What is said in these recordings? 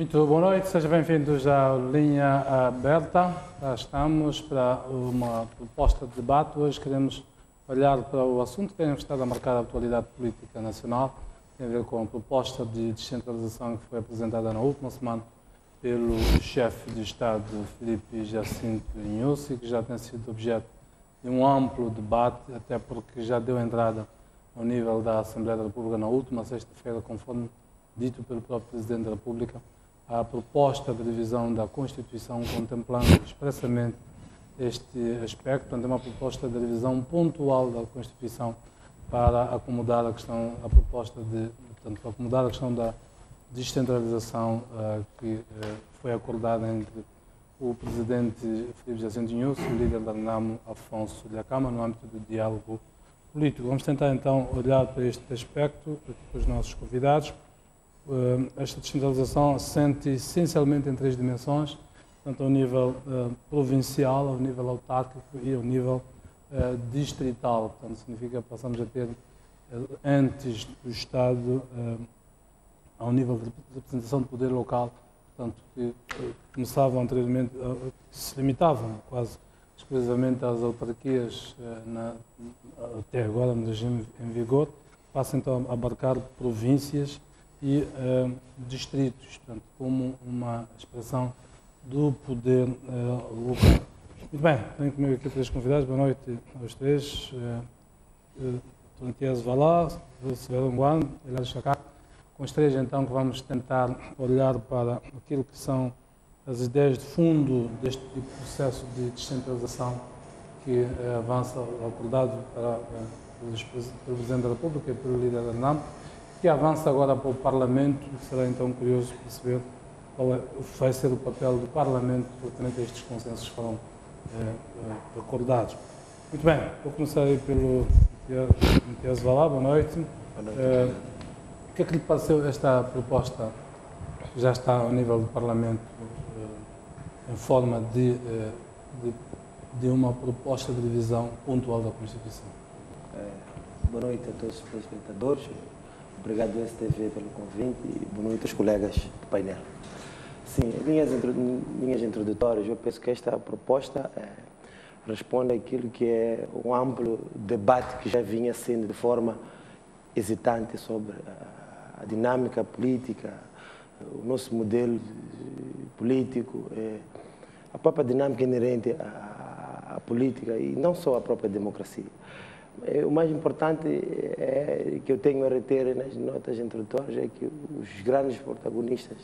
Muito boa noite, sejam bem-vindos à Linha Aberta. Já estamos para uma proposta de debate. Hoje queremos olhar para o assunto que tem estado a marcar a atualidade política nacional. Tem a ver com a proposta de descentralização que foi apresentada na última semana pelo chefe de Estado, Filipe Jacinto Nyusi, que já tem sido objeto de um amplo debate, até porque já deu entrada ao nível da Assembleia da República na última sexta-feira, conforme dito pelo próprio Presidente da República, a proposta de revisão da Constituição, contemplando expressamente este aspecto. Portanto, é uma proposta de revisão pontual da Constituição para acomodar a questão, para acomodar a questão da descentralização que foi acordada entre o Presidente Filipe Jacinto Nyusi e o líder da RENAMO, Afonso Dhlakama, no âmbito do diálogo político. Vamos tentar então olhar para este aspecto, com os nossos convidados. Esta descentralização assente essencialmente em três dimensões, tanto ao nível provincial, ao nível autárquico e ao nível distrital. Portanto, significa que passamos a ter entes do Estado ao nível de representação do poder local, portanto, que começavam anteriormente, se limitavam quase exclusivamente às autarquias, até agora no regime em vigor, passam então a abarcar províncias e distritos, portanto, como uma expressão do poder local. Muito bem, tenho comigo aqui três convidados. Boa noite aos três. Tontias Valá, Severo Nguan, Hilário Chacá. Com os três, então, que vamos tentar olhar para aquilo que são as ideias de fundo deste tipo de processo de descentralização que avança, acordado pelo Presidente da República e pelo líder da RENAMO, que avança agora para o Parlamento. Será então curioso perceber qual vai ser o papel do Parlamento relativamente a estes consensos que foram acordados. Muito bem, vou começar aí pelo Tontias Valá. Boa noite. Boa noite. O que é que lhe pareceu esta proposta que já está ao nível do Parlamento em forma de uma proposta de revisão pontual da Constituição? Boa noite a todos os telespectadores. Obrigado, STV, pelo convite e boa noite aos colegas do painel. Sim, em linhas introdutórias, eu penso que esta proposta responde àquilo que é um amplo debate que já vinha sendo de forma hesitante sobre a dinâmica política, o nosso modelo político, a própria dinâmica inerente à política e não só à própria democracia. O mais importante que eu tenho a reter nas notas introdutórias é que os grandes protagonistas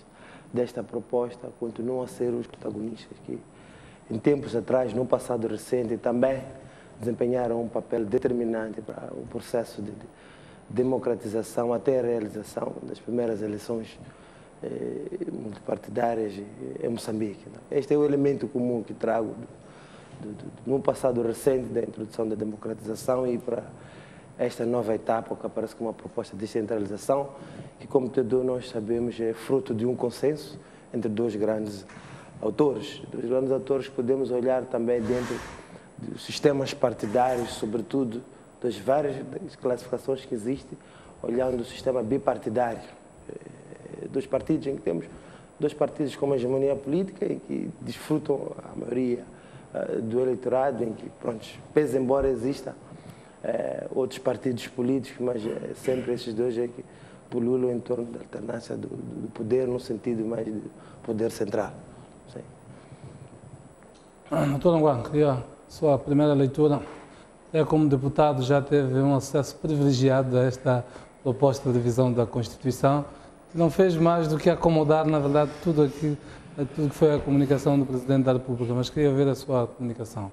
desta proposta continuam a ser os protagonistas que, em tempos atrás, no passado recente, também desempenharam um papel determinante para o processo de democratização até a realização das primeiras eleições multipartidárias em Moçambique. Este é o elemento comum que trago no passado recente da introdução da democratização e para esta nova etapa que aparece como uma proposta de descentralização que, como todos nós sabemos, é fruto de um consenso entre dois grandes autores. Dois grandes autores que podemos olhar também dentro dos sistemas partidários, sobretudo das várias classificações que existem, olhando o sistema bipartidário. Dois partidos em que temos dois partidos com uma hegemonia política e que desfrutam a maioria do eleitorado, em que, pronto, pese embora exista outros partidos políticos, mas sempre esses dois é que pululam em torno da alternância do poder, no sentido mais de poder central. Sim. Doutor Nguan, queria a sua primeira leitura. Como deputado, já teve um acesso privilegiado a esta proposta de revisão da Constituição, que não fez mais do que acomodar, na verdade, tudo que foi a comunicação do Presidente da República, mas queria ver a sua comunicação.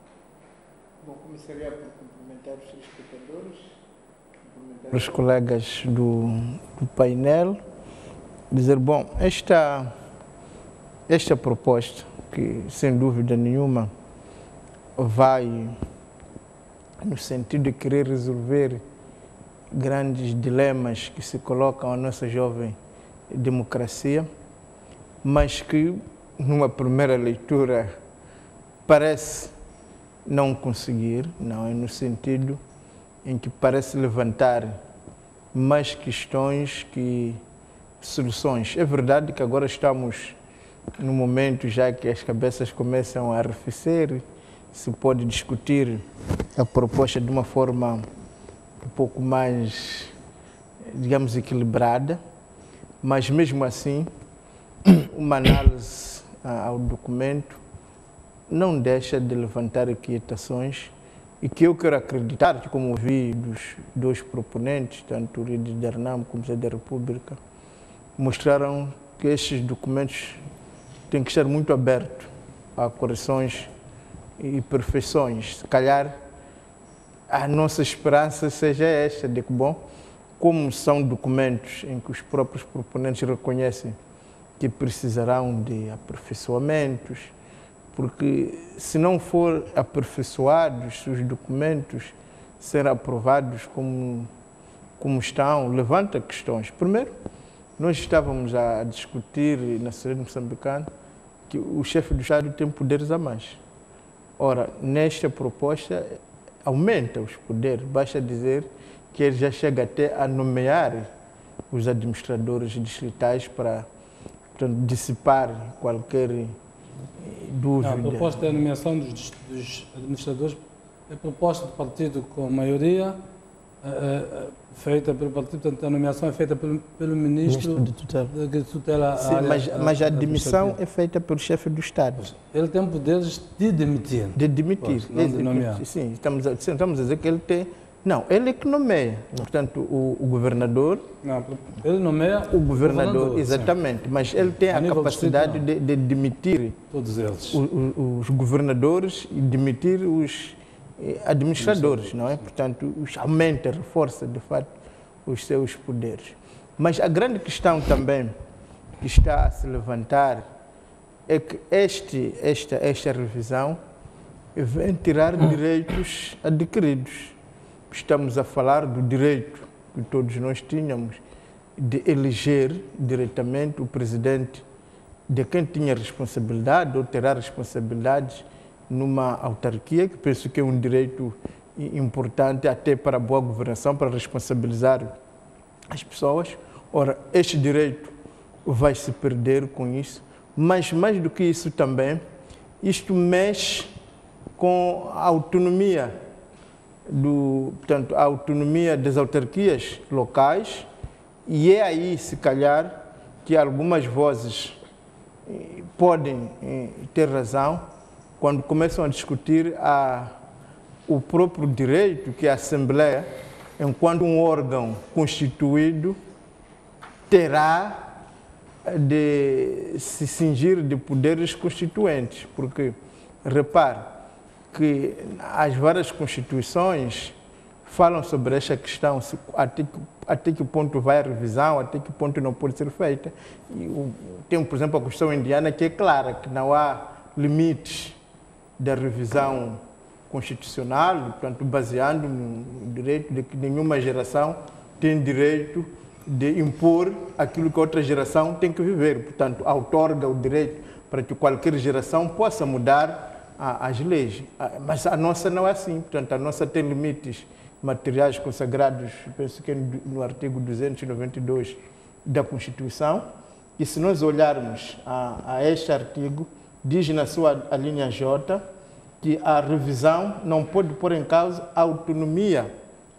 Bom, começaria por cumprimentar os telespectadores, cumprimentar os colegas do painel, dizer, bom, esta proposta, que sem dúvida nenhuma vai no sentido de querer resolver grandes dilemas que se colocam à nossa jovem democracia, mas que, numa primeira leitura, parece não conseguir, não é no sentido em que parece levantar mais questões que soluções. É verdade que agora estamos no momento já que as cabeças começam a arrefecer, se pode discutir a proposta de uma forma um pouco mais, digamos, equilibrada, mas mesmo assim, uma análise ao documento não deixa de levantar inquietações e que eu quero acreditar, que como ouvi dos dois proponentes, tanto o líder da RNAM como o presidente da República, mostraram que estes documentos têm que estar muito abertos a correções e perfeições. Se calhar a nossa esperança seja esta, de que, bom, como são documentos em que os próprios proponentes reconhecem que precisarão de aperfeiçoamentos, porque se não for aperfeiçoados, se os documentos serem aprovados como estão, levanta questões. Primeiro, nós estávamos a discutir na sociedade moçambicana que o chefe do Estado tem poderes a mais. Ora, nesta proposta, aumenta os poderes, basta dizer que ele já chega até a nomear os administradores distritais para, portanto, dissipar qualquer dúvida. A proposta é a nomeação dos administradores, é proposta do partido com maioria, feita pelo partido, portanto a nomeação é feita pelo ministro de tutela. Sim, mas a demissão é feita pelo chefe do Estado. Ele tem poderes de demitir. De demitir. Pois, não de nomear. Sim, estamos a dizer que ele tem... Não, ele é que nomeia. Portanto, o governador... Não, ele nomeia o governador, exatamente. Sim. Mas ele tem a capacidade de demitir... Todos eles. Os governadores e demitir os administradores, não é? Portanto, aumenta, reforça, de fato, os seus poderes. Mas a grande questão também que está a se levantar é que esta revisão vem tirar direitos adquiridos. Estamos a falar do direito que todos nós tínhamos de eleger diretamente o presidente de quem tinha responsabilidade ou terá responsabilidades numa autarquia, que penso que é um direito importante até para a boa governação, para responsabilizar as pessoas. Ora, este direito vai se perder com isso, mas mais do que isso também, isto mexe com a autonomia portanto, a autonomia das autarquias locais, e é aí, se calhar, que algumas vozes podem ter razão quando começam a discutir o próprio direito que a Assembleia, enquanto um órgão constituído, terá de se cingir de poderes constituintes, porque, repare, que as várias constituições falam sobre esta questão, até que ponto vai a revisão, até que ponto não pode ser feita. Tem, por exemplo, a Constituição indiana que é clara, que não há limites da revisão constitucional, portanto, baseando no direito de que nenhuma geração tem direito de impor aquilo que a outra geração tem que viver. Portanto, outorga o direito para que qualquer geração possa mudar as leis, mas a nossa não é assim. Portanto, a nossa tem limites materiais consagrados, penso que no artigo 292 da Constituição, e se nós olharmos a este artigo, diz na sua linha J que a revisão não pode pôr em causa a autonomia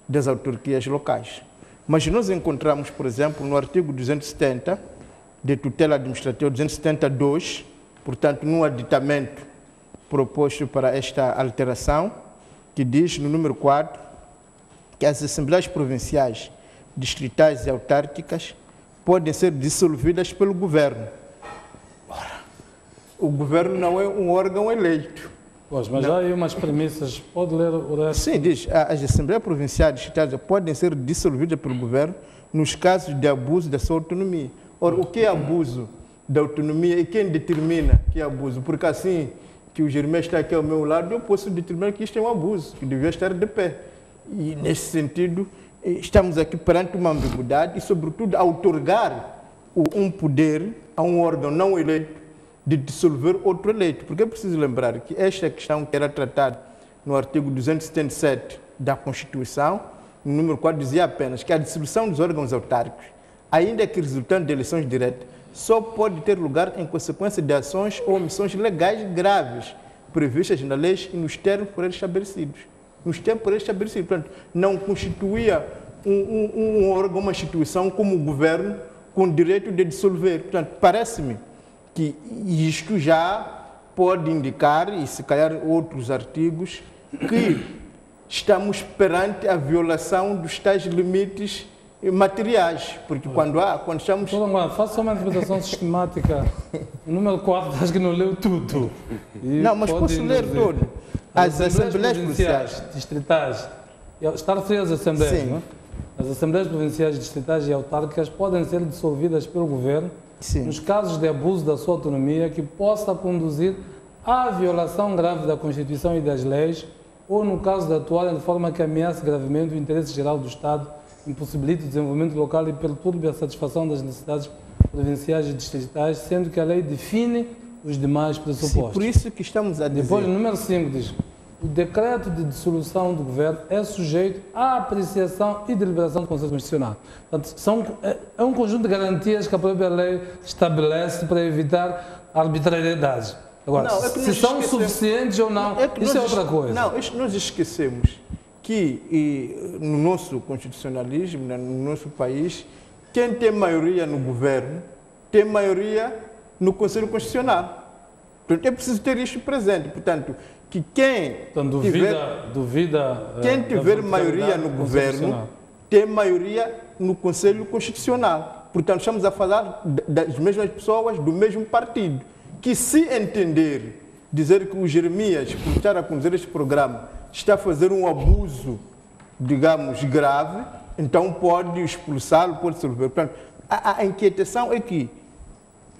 das autarquias locais. Mas nós encontramos, por exemplo, no artigo 270 de tutela administrativa, 272, portanto, num aditamento proposto para esta alteração, que diz no número 4 que as assembleias provinciais, distritais e autárquicas podem ser dissolvidas pelo governo. Ora, o governo não é um órgão eleito. Pois, mas há aí umas premissas, pode ler o resto? Sim, diz, as assembleias provinciais distritais podem ser dissolvidas pelo governo nos casos de abuso da sua autonomia. Ora, o que é abuso da autonomia e quem determina que é abuso? Porque assim que o Jeremias está aqui ao meu lado, eu posso determinar que isto é um abuso, que devia estar de pé. E, nesse sentido, estamos aqui perante uma ambiguidade e, sobretudo, a outorgar um poder a um órgão não eleito de dissolver outro eleito. Porque é preciso lembrar que esta questão que era tratada no artigo 277 da Constituição, no número 4, dizia apenas que a dissolução dos órgãos autárquicos ainda que resultante de eleições diretas, só pode ter lugar em consequência de ações ou omissões legais graves, previstas na lei e nos termos por eles estabelecidos. Portanto, não constituía um órgão, uma instituição como o governo, com direito de dissolver. Portanto, parece-me que isto já pode indicar, e se calhar outros artigos, que estamos perante a violação dos tais limites materiais, porque quando estamos... Faça uma interpretação sistemática. O número 4, acho que não leu tudo. Não, mas posso ler todo. As Assembleias Provinciais Distritais, está a referir às Assembleias, sim, não é? As Assembleias Provinciais Distritais e Autárquicas podem ser dissolvidas pelo Governo, sim, nos casos de abuso da sua autonomia que possa conduzir à violação grave da Constituição e das leis, ou no caso de atuarem de forma que ameace gravemente o interesse geral do Estado, impossibilite o desenvolvimento local e perturbe a satisfação das necessidades provinciais e distritais, sendo que a lei define os demais pressupostos. Sim, por isso que estamos a dizer... Depois, o número 5 diz: o decreto de dissolução do Governo é sujeito à apreciação e deliberação do Conselho Constitucional. Portanto, é um conjunto de garantias que a própria lei estabelece para evitar arbitrariedades. Agora, não, se são suficientes ou não, isso é outra coisa. Não, nós esquecemos que no nosso constitucionalismo, no nosso país, quem tem maioria no governo tem maioria no Conselho Constitucional. Portanto, é preciso ter isto presente. Portanto, que quem tiver maioria no governo tem maioria no Conselho Constitucional. Portanto, estamos a falar das mesmas pessoas, do mesmo partido, que se entender, dizer que o Jeremias, por estar a conduzir este programa, está a fazer um abuso, digamos, grave, então pode expulsá-lo, pode resolver. Portanto, a inquietação é que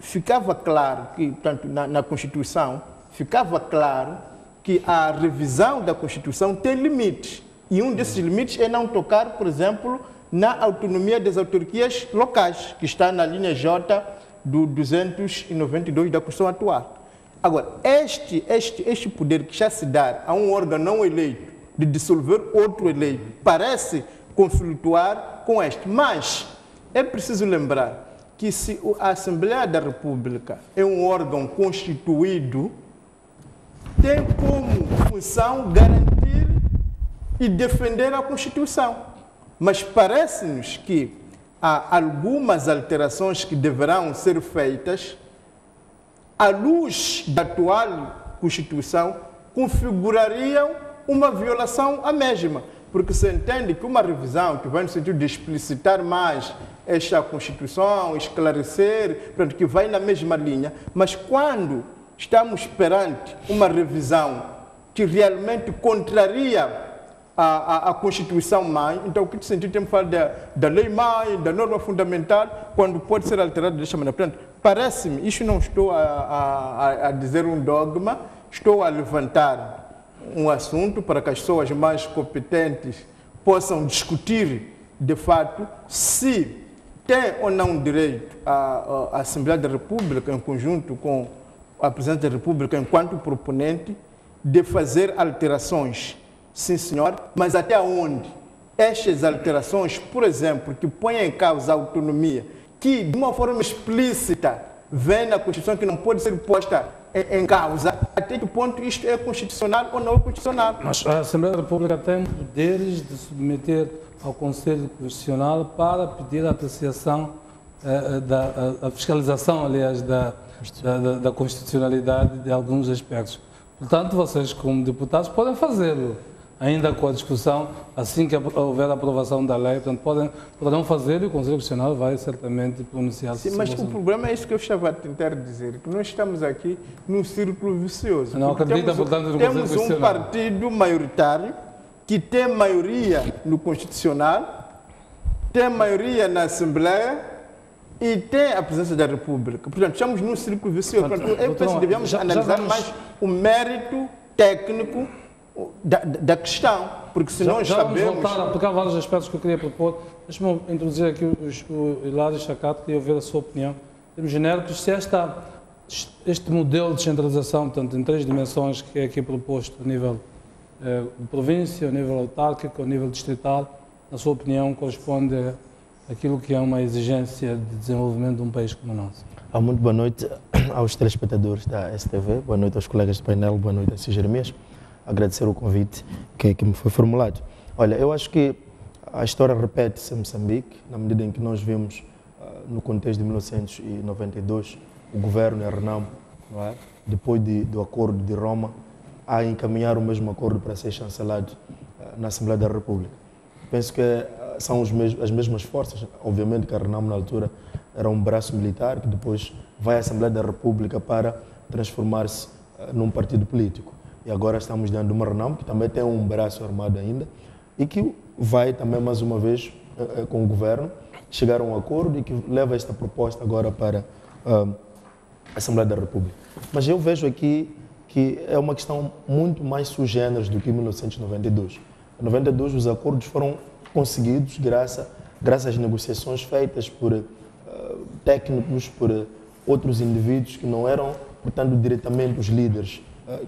ficava claro que, portanto, na Constituição, ficava claro que a revisão da Constituição tem limites. E um desses limites é não tocar, por exemplo, na autonomia das autarquias locais, que está na linha J do 292 da Constituição atual. Agora, este poder que já se dá a um órgão não eleito de dissolver outro eleito parece conflituar com este. Mas é preciso lembrar que se a Assembleia da República é um órgão constituído, tem como função garantir e defender a Constituição. Mas parece-nos que há algumas alterações que deverão ser feitas à luz da atual Constituição, configurariam uma violação à mesma. Porque se entende que uma revisão que vai no sentido de explicitar mais esta Constituição, esclarecer, portanto, que vai na mesma linha, mas quando estamos perante uma revisão que realmente contraria a Constituição-mãe, então, que sentido temos que falar da lei-mãe, da norma fundamental, quando pode ser alterada desta maneira? Portanto, parece-me, isto não estou a dizer um dogma, estou a levantar um assunto para que as pessoas mais competentes possam discutir, de fato, se tem ou não direito a Assembleia da República, em conjunto com a Presidência da República, enquanto proponente, de fazer alterações. Sim, senhor, mas até onde? Estas alterações, por exemplo, que põem em causa a autonomia, que de uma forma explícita vem na Constituição, que não pode ser posta em causa, até que ponto isto é constitucional ou não é constitucional? Mas a Assembleia da República tem poderes de submeter ao Conselho Constitucional para pedir a apreciação, a fiscalização, aliás, da constitucionalidade de alguns aspectos. Portanto, vocês, como deputados, podem fazê-lo, ainda com a discussão, assim que houver a aprovação da lei, portanto, poderão fazer e o Conselho Constitucional vai certamente pronunciar-se. Sim, mas o problema é isso que eu estava a tentar dizer, que nós estamos aqui num círculo vicioso. Não acredita, portanto, no Conselho Constitucional. Temos um partido maioritário que tem maioria no Constitucional, tem maioria na Assembleia e tem a Presidência da República. Portanto, estamos num círculo vicioso. Portanto, eu penso que devemos analisar mais o mérito técnico da questão, porque se nós sabemos... Vamos voltar, porque há vários aspectos que eu queria propor. Deixa-me introduzir aqui o Hilário Chacato, queria ouvir a sua opinião. Em termos genéricos, se este modelo de descentralização, portanto, em 3 dimensões que é aqui proposto a nível de província, a nível autárquico, a nível distrital, na sua opinião, corresponde aquilo que é uma exigência de desenvolvimento de um país como o nosso. Muito boa noite aos telespectadores da STV, boa noite aos colegas do painel, boa noite a Sr. Jeremias. Agradecer o convite que me foi formulado. Olha, eu acho que a história repete-se em Moçambique, na medida em que nós vimos, no contexto de 1992, o governo e a Renamo, não é? Depois do Acordo de Roma, a encaminhar o mesmo acordo para ser chancelado na Assembleia da República. Penso que são as mesmas forças, obviamente que a Renamo na altura era um braço militar, que depois vai à Assembleia da República para transformar-se num partido político. E agora estamos diante de uma Renamo, que também tem um braço armado ainda, e que vai também, mais uma vez, com o governo, chegar a um acordo e que leva esta proposta agora para a Assembleia da República. Mas eu vejo aqui que é uma questão muito mais sui generis do que em 1992. Em 92 os acordos foram conseguidos graças às negociações feitas por técnicos, por outros indivíduos que não eram, portanto, diretamente os líderes,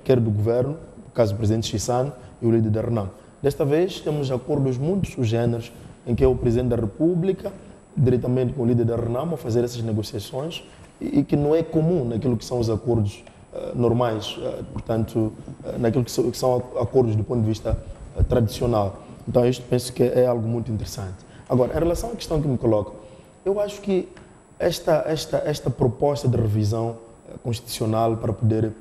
quer do governo, no caso do presidente Chissano e o líder da Renamo. Desta vez temos acordos muito sui generis, em que é o presidente da República, diretamente com o líder da Renamo, a fazer essas negociações, e que não é comum naquilo que são os acordos normais, portanto, naquilo que são acordos do ponto de vista tradicional. Então, isto penso que é algo muito interessante. Agora, em relação à questão que me coloca, eu acho que esta proposta de revisão constitucional para poder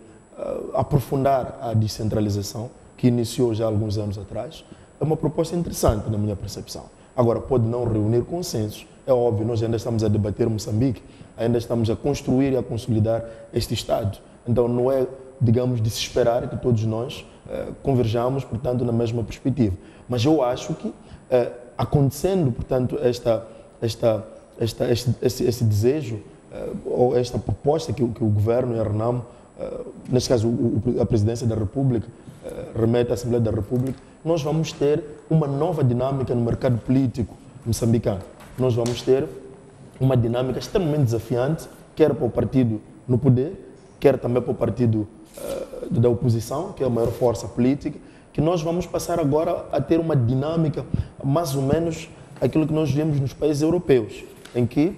aprofundar a descentralização, que iniciou já há alguns anos atrás, é uma proposta interessante na minha percepção. Agora, pode não reunir consensos, é óbvio, nós ainda estamos a debater Moçambique, ainda estamos a construir e a consolidar este Estado. Então, não é, digamos, de se esperar que todos nós converjamos, portanto, na mesma perspectiva. Mas eu acho que, acontecendo, portanto, esse desejo, ou esta proposta que o governo e a Renamo, neste caso a presidência da República, remete à Assembleia da República, nós vamos ter uma nova dinâmica no mercado político moçambicano. Nós vamos ter uma dinâmica extremamente desafiante, quer para o partido no poder, quer também para o partido da oposição, que é a maior força política, que nós vamos passar agora a ter uma dinâmica mais ou menos aquilo que nós vemos nos países europeus, em que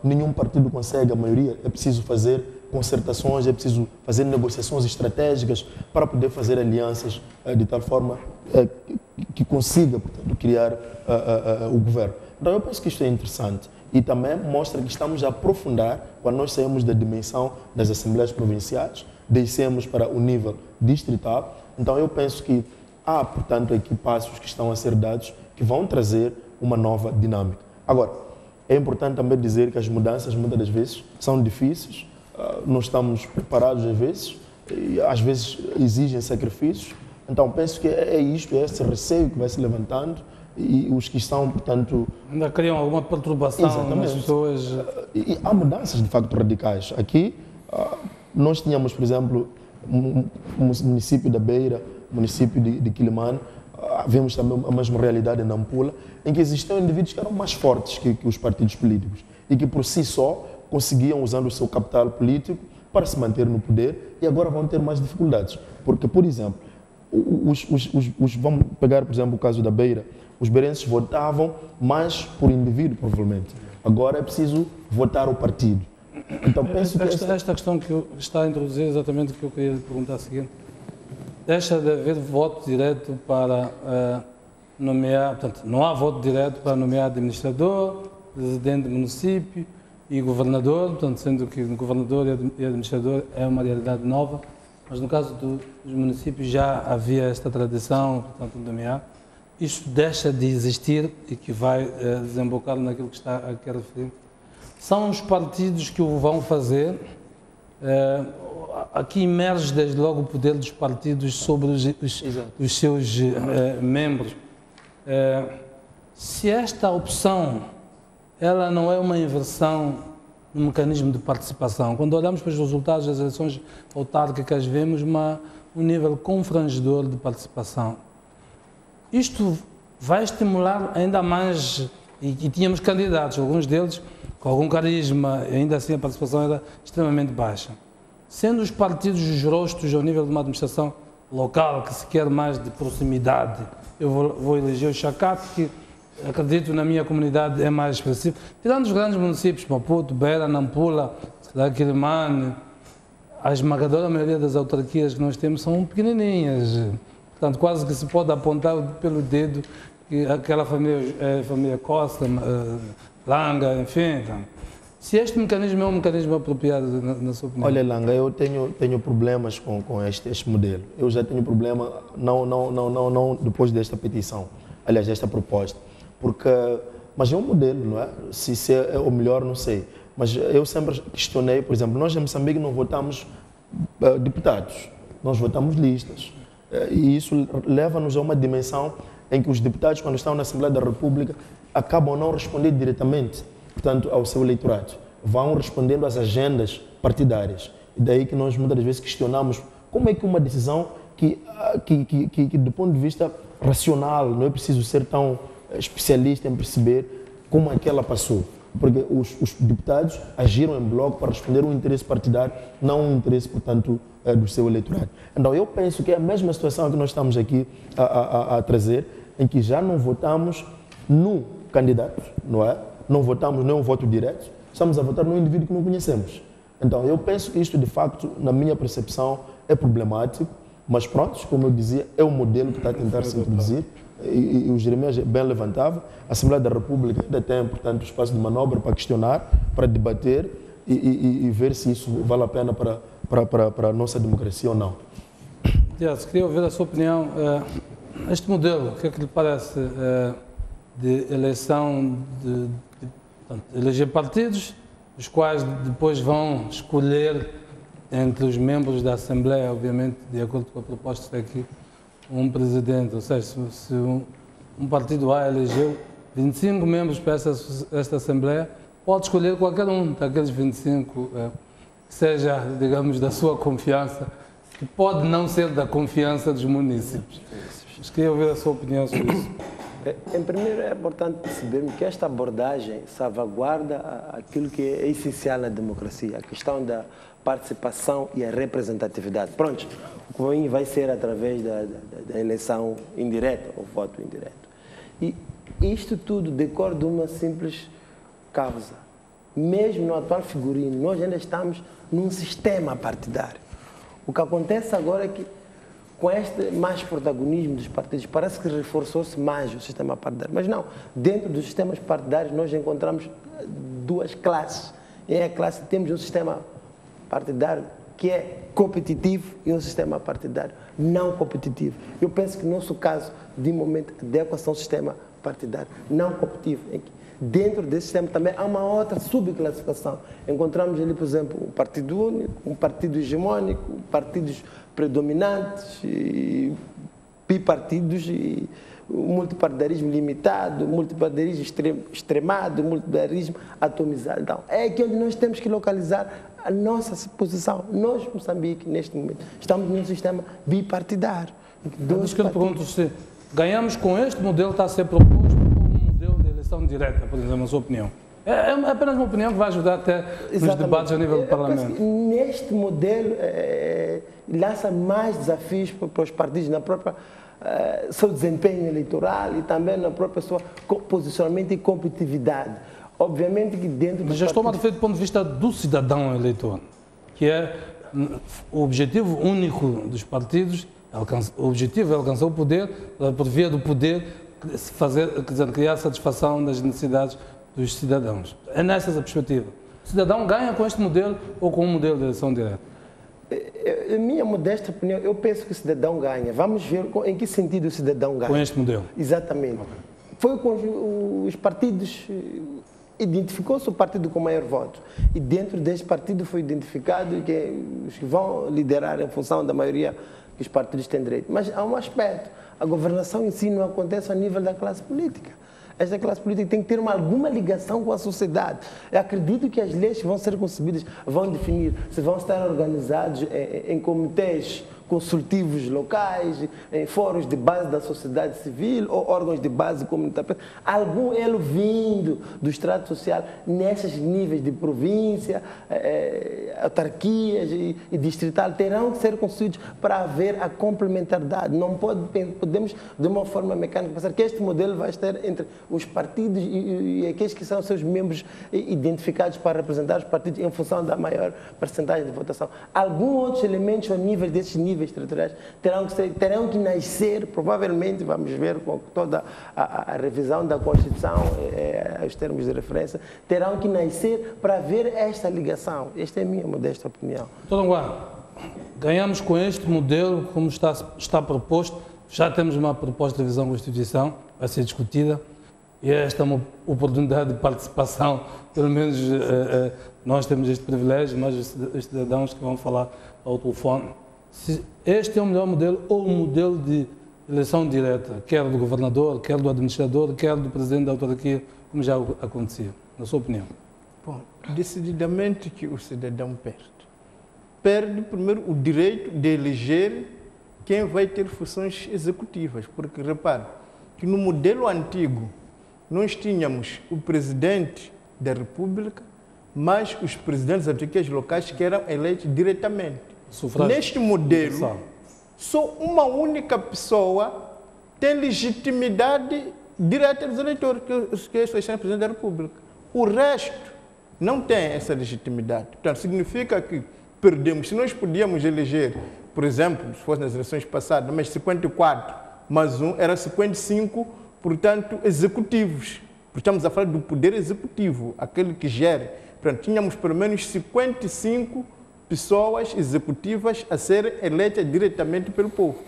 nenhum partido consegue a maioria, é preciso fazer concertações, é preciso fazer negociações estratégicas para poder fazer alianças de tal forma que consiga, portanto, criar o governo. Então, eu penso que isto é interessante e também mostra que estamos a aprofundar, quando nós saímos da dimensão das assembleias provinciais, descemos para o nível distrital. Então, eu penso que há, portanto, aqui passos que estão a ser dados que vão trazer uma nova dinâmica. Agora, é importante também dizer que as mudanças, muitas das vezes, são difíceis, não estamos preparados às vezes, e às vezes exigem sacrifícios. Então, penso que é isto, é esse receio que vai se levantando e os que estão, portanto... Ainda criam alguma perturbação nas pessoas. E há mudanças, de facto, radicais. Aqui, nós tínhamos, por exemplo, o município da Beira, o município de Quilimane, vemos também a mesma realidade em Nampula, em que existiam indivíduos que eram mais fortes que os partidos políticos e que, por si só, conseguiam, usando o seu capital político, para se manter no poder e agora vão ter mais dificuldades. Porque, por exemplo, vamos pegar, por exemplo, o caso da Beira, os beirenses votavam mais por indivíduo, provavelmente. Agora é preciso votar o partido. Então, penso que esta questão que está a introduzir é exatamente o que eu queria lhe perguntar a seguinte. Deixa de haver voto direto para nomear, portanto, não há voto direto para nomear administrador, presidente do município e governador, portanto, sendo que o governador e administrador é uma realidade nova, mas no caso dos municípios já havia esta tradição, portanto, de nomear. Isto deixa de existir e que vai desembocar naquilo que está aqui a referir. São os partidos que o vão fazer. Aqui emerge desde logo o poder dos partidos sobre os seus membros. Se esta opção ela não é uma inversão no mecanismo de participação, quando olhamos para os resultados das eleições autárquicas, vemos um nível confrangedor de participação. Isto vai estimular ainda mais, e tínhamos candidatos, alguns deles com algum carisma, ainda assim a participação era extremamente baixa. Sendo os partidos os rostos ao nível de uma administração local, que se quer mais de proximidade, eu vou eleger o Chacate, que acredito na minha comunidade é mais expressivo. Tirando os grandes municípios, Maputo, Beira, Nampula, Quilimane, a esmagadora maioria das autarquias que nós temos são pequenininhas. Portanto, quase que se pode apontar pelo dedo que aquela família é a família Costa, Langa, enfim. Então, se este mecanismo é um mecanismo apropriado, na sua opinião? Olha, Langa, eu tenho problemas com este modelo. Eu já tenho problema, não depois desta petição, aliás, desta proposta. Mas é um modelo, não é? Se é o melhor, não sei. Mas eu sempre questionei, por exemplo, nós em Moçambique não votamos deputados, nós votamos listas. E isso leva-nos a uma dimensão em que os deputados, quando estão na Assembleia da República, acabam não respondendo diretamente, portanto, ao seu eleitorado. Vão respondendo às agendas partidárias. E daí que nós muitas vezes questionamos como é que uma decisão que do ponto de vista racional, não é preciso ser tão especialista em perceber como é que ela passou. Porque os deputados agiram em bloco para responder um interesse partidário, não um interesse, portanto, do seu eleitorado. Então, eu penso que é a mesma situação que nós estamos aqui a trazer, em que já não votamos no candidato, não é? Não votamos, não é um voto direto, estamos a votar no indivíduo que não conhecemos. Então, eu penso que isto, de facto, na minha percepção, é problemático, mas pronto, como eu dizia, é um modelo que está a tentar se introduzir, e o Jeremias bem levantava. A Assembleia da República ainda tem, portanto, espaço de manobra para questionar, para debater e ver se isso vale a pena para a nossa democracia ou não. Tiago, queria ouvir a sua opinião. Este modelo, o que é que lhe parece de eleição, de eleger partidos, os quais depois vão escolher entre os membros da Assembleia, obviamente, de acordo com a proposta aqui, um presidente, ou seja, se um partido A elegeu 25 membros para esta Assembleia, pode escolher qualquer um daqueles 25, que seja, digamos, da sua confiança, que pode não ser da confiança dos munícipes. Mas queria ouvir a sua opinião sobre isso. Em primeiro, é importante percebermos que esta abordagem salvaguarda aquilo que é essencial na democracia, a questão da participação e a representatividade. Pronto, o caminho vai ser através da eleição indireta, ou voto indireto. E isto tudo decorre de uma simples causa. Mesmo no atual figurino, nós ainda estamos num sistema partidário. O que acontece agora é que, com este mais protagonismo dos partidos, parece que reforçou-se mais o sistema partidário. Mas não, dentro dos sistemas partidários nós encontramos duas classes. Em a classe temos um sistema partidário que é competitivo e um sistema partidário não competitivo. Eu penso que no nosso caso, de momento, adequa-se a um sistema partidário não competitivo. Dentro desse sistema também há uma outra subclassificação. Encontramos ali, por exemplo, um partido único, um partido hegemônico, partidos predominantes, bipartidos, e multipartidarismo limitado, multipartidarismo extremado, multipartidarismo atomizado. Então, é aqui onde nós temos que localizar a nossa posição. Nós, Moçambique, neste momento, estamos num sistema bipartidário. Mas que eu lhe pergunto se ganhamos com este modelo que está a ser proposto ou um modelo de eleição direta, por exemplo, na sua opinião? É apenas uma opinião que vai ajudar até nos debates a nível do Parlamento. Neste modelo, lança mais desafios para os partidos na própria seu desempenho eleitoral e também na própria sua posicionamento e competitividade. Obviamente que dentro... Mas já estou a referir do ponto de vista do cidadão eleitor, que é o objetivo único dos partidos. O objetivo é alcançar o poder, por via do poder, criar satisfação das necessidades dos cidadãos. É nessa a perspectiva. O cidadão ganha com este modelo ou com um modelo de eleição direta? Em minha modesta opinião, eu penso que o cidadão ganha. Vamos ver em que sentido o cidadão ganha. Com este modelo? Exatamente. Okay. Foi com os partidos... Identificou-se o partido com maior voto e dentro deste partido foi identificado que os que vão liderar em função da maioria que os partidos têm direito. Mas há um aspecto, a governação em si não acontece a nível da classe política. Esta classe política tem que ter alguma ligação com a sociedade. Eu acredito que as leis que vão ser concebidas vão definir se vão estar organizados em comitês consultivos locais, em fóruns de base da sociedade civil ou órgãos de base comunitária. Algum elo vindo do extrato social nesses níveis de província, autarquias e distrital terão que ser construídos para haver a complementaridade. Não podemos, de uma forma mecânica, pensar que este modelo vai estar entre os partidos e aqueles que são seus membros identificados para representar os partidos em função da maior percentagem de votação. Alguns outros elementos ao nível desses níveis territoriais terão que nascer, provavelmente, vamos ver com toda a revisão da Constituição, os termos de referência, terão que nascer para ver esta ligação. Esta é a minha modesta opinião. Doutor Anguá, ganhamos com este modelo, como está proposto, já temos uma proposta de revisão da Constituição, vai ser discutida, e esta é uma oportunidade de participação, pelo menos nós temos este privilégio, mas os cidadãos que vão falar ao telefone. Se este é o melhor modelo ou um modelo de eleição direta, quer do governador, quer do administrador, quer do presidente da autarquia, como já acontecia, na sua opinião? Bom, decididamente que o cidadão perde. Perde, primeiro, o direito de eleger quem vai ter funções executivas, porque, repare, que no modelo antigo, nós tínhamos o presidente da República, mas os presidentes das autarquias locais que eram eleitos diretamente. Sufrágio. Neste modelo, só uma única pessoa tem legitimidade direta dos eleitores, que é o presidente da República. O resto não tem essa legitimidade. Portanto, significa que perdemos. Se nós podíamos eleger, por exemplo, se fosse nas eleições passadas, mas 54 mais 1 era 55, portanto, executivos. Estamos a falar do poder executivo, aquele que gera. Portanto, tínhamos pelo menos 55 pessoas executivas a serem eleitas diretamente pelo povo.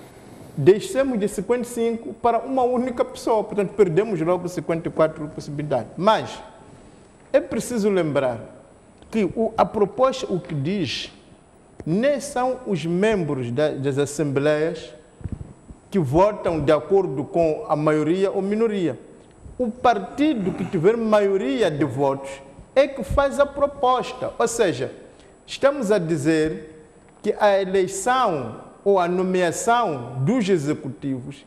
Deixamos de 55 para uma única pessoa, portanto, perdemos logo 54 possibilidades. Mas é preciso lembrar que a proposta, o que diz, nem são os membros das assembleias que votam de acordo com a maioria ou minoria. O partido que tiver maioria de votos é que faz a proposta. Ou seja, estamos a dizer que a eleição ou a nomeação dos executivos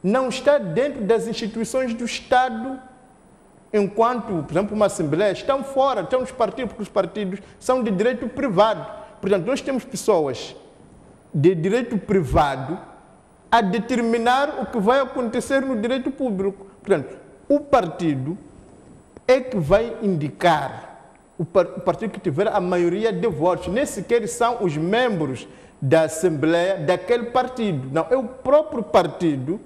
não está dentro das instituições do Estado, enquanto, por exemplo, uma assembleia, estão fora, estão nos partidos, porque os partidos são de direito privado. Portanto, nós temos pessoas de direito privado a determinar o que vai acontecer no direito público. Portanto, o partido é que vai indicar, o partido que tiver a maioria de votos, nem sequer são os membros da Assembleia daquele partido. Não, é o próprio partido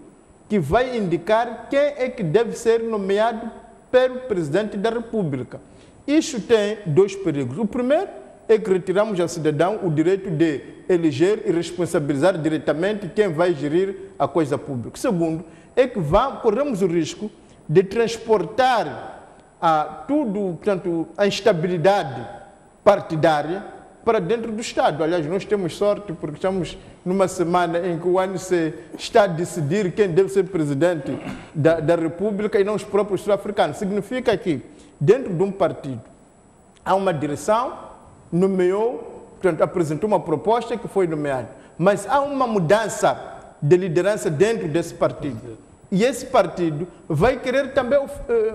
que vai indicar quem é que deve ser nomeado pelo Presidente da República. Isso tem dois perigos. O primeiro é que retiramos ao cidadão o direito de eleger e responsabilizar diretamente quem vai gerir a coisa pública. O segundo é que corremos o risco de transportar portanto, a instabilidade partidária para dentro do Estado. Aliás, nós temos sorte porque estamos numa semana em que o ANC está a decidir quem deve ser presidente da República e não os próprios sul-africanos. Significa que dentro de um partido há uma direção, nomeou, portanto, apresentou uma proposta que foi nomeada. Mas há uma mudança de liderança dentro desse partido. E esse partido vai querer também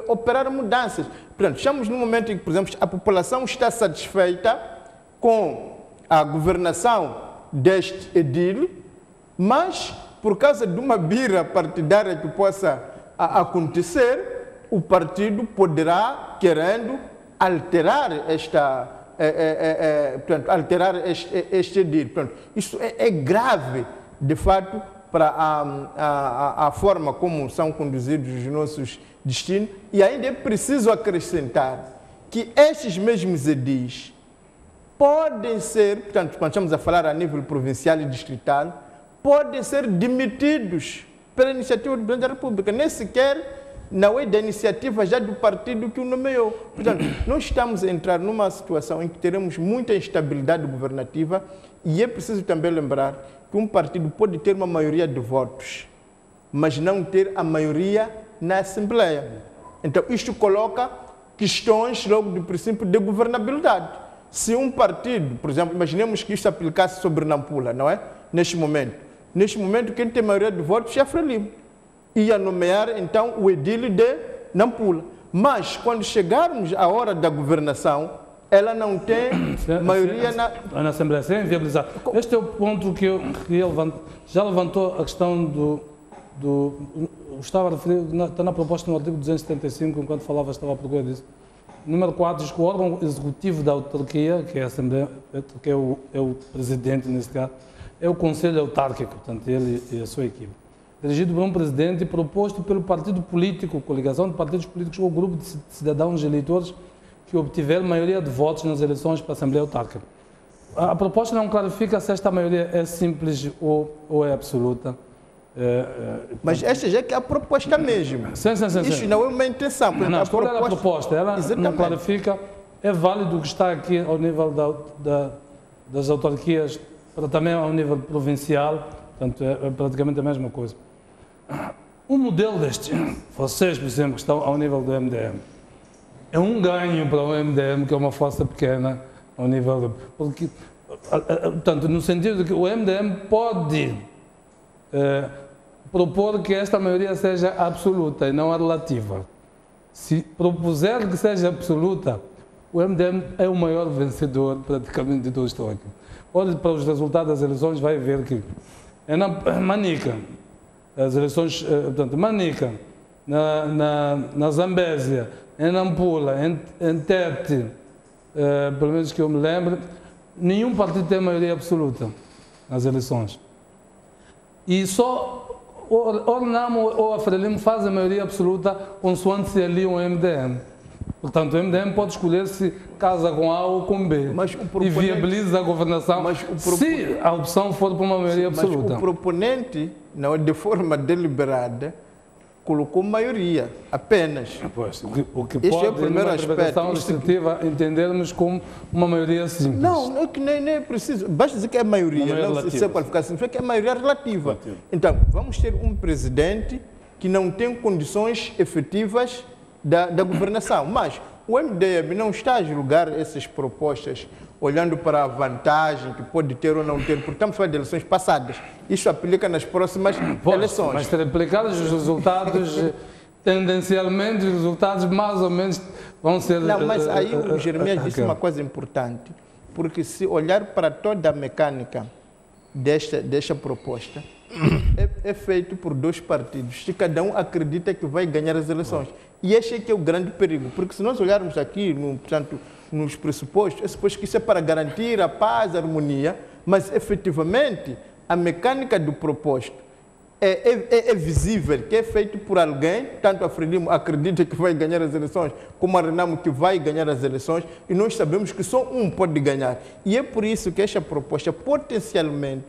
operar mudanças. Portanto, estamos num momento em que, por exemplo, a população está satisfeita com a governação deste edil, mas, por causa de uma birra partidária que possa acontecer, o partido poderá, querendo, alterar este edil. Portanto, isso é grave, de fato, para a forma como são conduzidos os nossos destinos. E ainda é preciso acrescentar que estes mesmos edis podem ser, portanto, quando estamos a falar a nível provincial e distrital, podem ser demitidos pela iniciativa do Presidente da República, nem sequer não é da iniciativa já do partido que o nomeou. Portanto, nós estamos a entrar numa situação em que teremos muita instabilidade governativa e é preciso também lembrar que um partido pode ter uma maioria de votos, mas não ter a maioria na Assembleia. Então, isto coloca questões, logo, do princípio de governabilidade. Se um partido, por exemplo, imaginemos que isto se aplicasse sobre Nampula, não é? neste momento. Neste momento, quem tem maioria de votos é a Frelimo. Ia nomear, então, o edil de Nampula. Mas, quando chegarmos à hora da governação, ela não tem maioria na Assembleia. Sem viabilizar. Este é o ponto que já levantou a questão estava a referir, está na proposta no artigo 275, enquanto falava, estava a procura disso. Número 4, diz que o órgão executivo da autarquia, que é a Assembleia, que é o presidente nesse caso, é o Conselho Autárquico, portanto, ele e a sua equipe. Dirigido por um presidente e proposto pelo partido político, coligação de partidos políticos ou grupo de cidadãos eleitores que obtiver maioria de votos nas eleições para a Assembleia Autárquica. A proposta não clarifica se esta maioria é simples ou é absoluta. Mas esta já é que é a proposta mesmo. Sim. Isso não é uma intenção. Não, a proposta, ela não clarifica, é válido o que está aqui ao nível das autarquias, para também ao nível provincial, portanto é praticamente a mesma coisa. O modelo deste, vocês, por exemplo, que estão ao nível do MDM, é um ganho para o MDM, que é uma força pequena, ao nível porque, portanto, no sentido de que o MDM pode propor que esta maioria seja absoluta e não a relativa. Se propuser que seja absoluta, o MDM é o maior vencedor praticamente de todo o histórico. Olhe para os resultados das eleições, vai ver que é na Manica, as eleições, portanto, Manica, na Zambésia, em Nampula, em Tete, pelo menos que eu me lembro, nenhum partido tem maioria absoluta nas eleições. E só ou Renamo ou a Frelimo fazem a maioria absoluta consoante se aliam ao MDM. Portanto, o MDM pode escolher se casa com A ou com B e viabiliza a governação se a opção for para uma maioria absoluta. Mas o proponente, não é de forma deliberada, colocou maioria, apenas. Pois, o que pode, é o primeiro aspecto restritiva, entendermos como uma maioria simples. Não é que nem é preciso. Basta dizer que é maioria, não se qualificar significa que é maioria relativa. Então, vamos ter um presidente que não tem condições efetivas da governação. Mas o MDM não está a julgar essas propostas olhando para a vantagem que pode ter ou não ter, porque estamos falando de eleições passadas. Isso aplica nas próximas eleições. Mas ter aplicado os resultados, tendencialmente, os resultados mais ou menos vão ser... Não, mas aí o Jeremias disse uma coisa importante, porque se olhar para toda a mecânica desta proposta, é feito por dois partidos, e cada um acredita que vai ganhar as eleições. E este é que é o grande perigo, porque se nós olharmos aqui, portanto, nos pressupostos, é suposto que isso é para garantir a paz, a harmonia, mas efetivamente a mecânica do proposto é visível, que é feito por alguém, tanto a Frelimo acredita que vai ganhar as eleições, como a Renamo que vai ganhar as eleições, e nós sabemos que só um pode ganhar. E é por isso que esta proposta potencialmente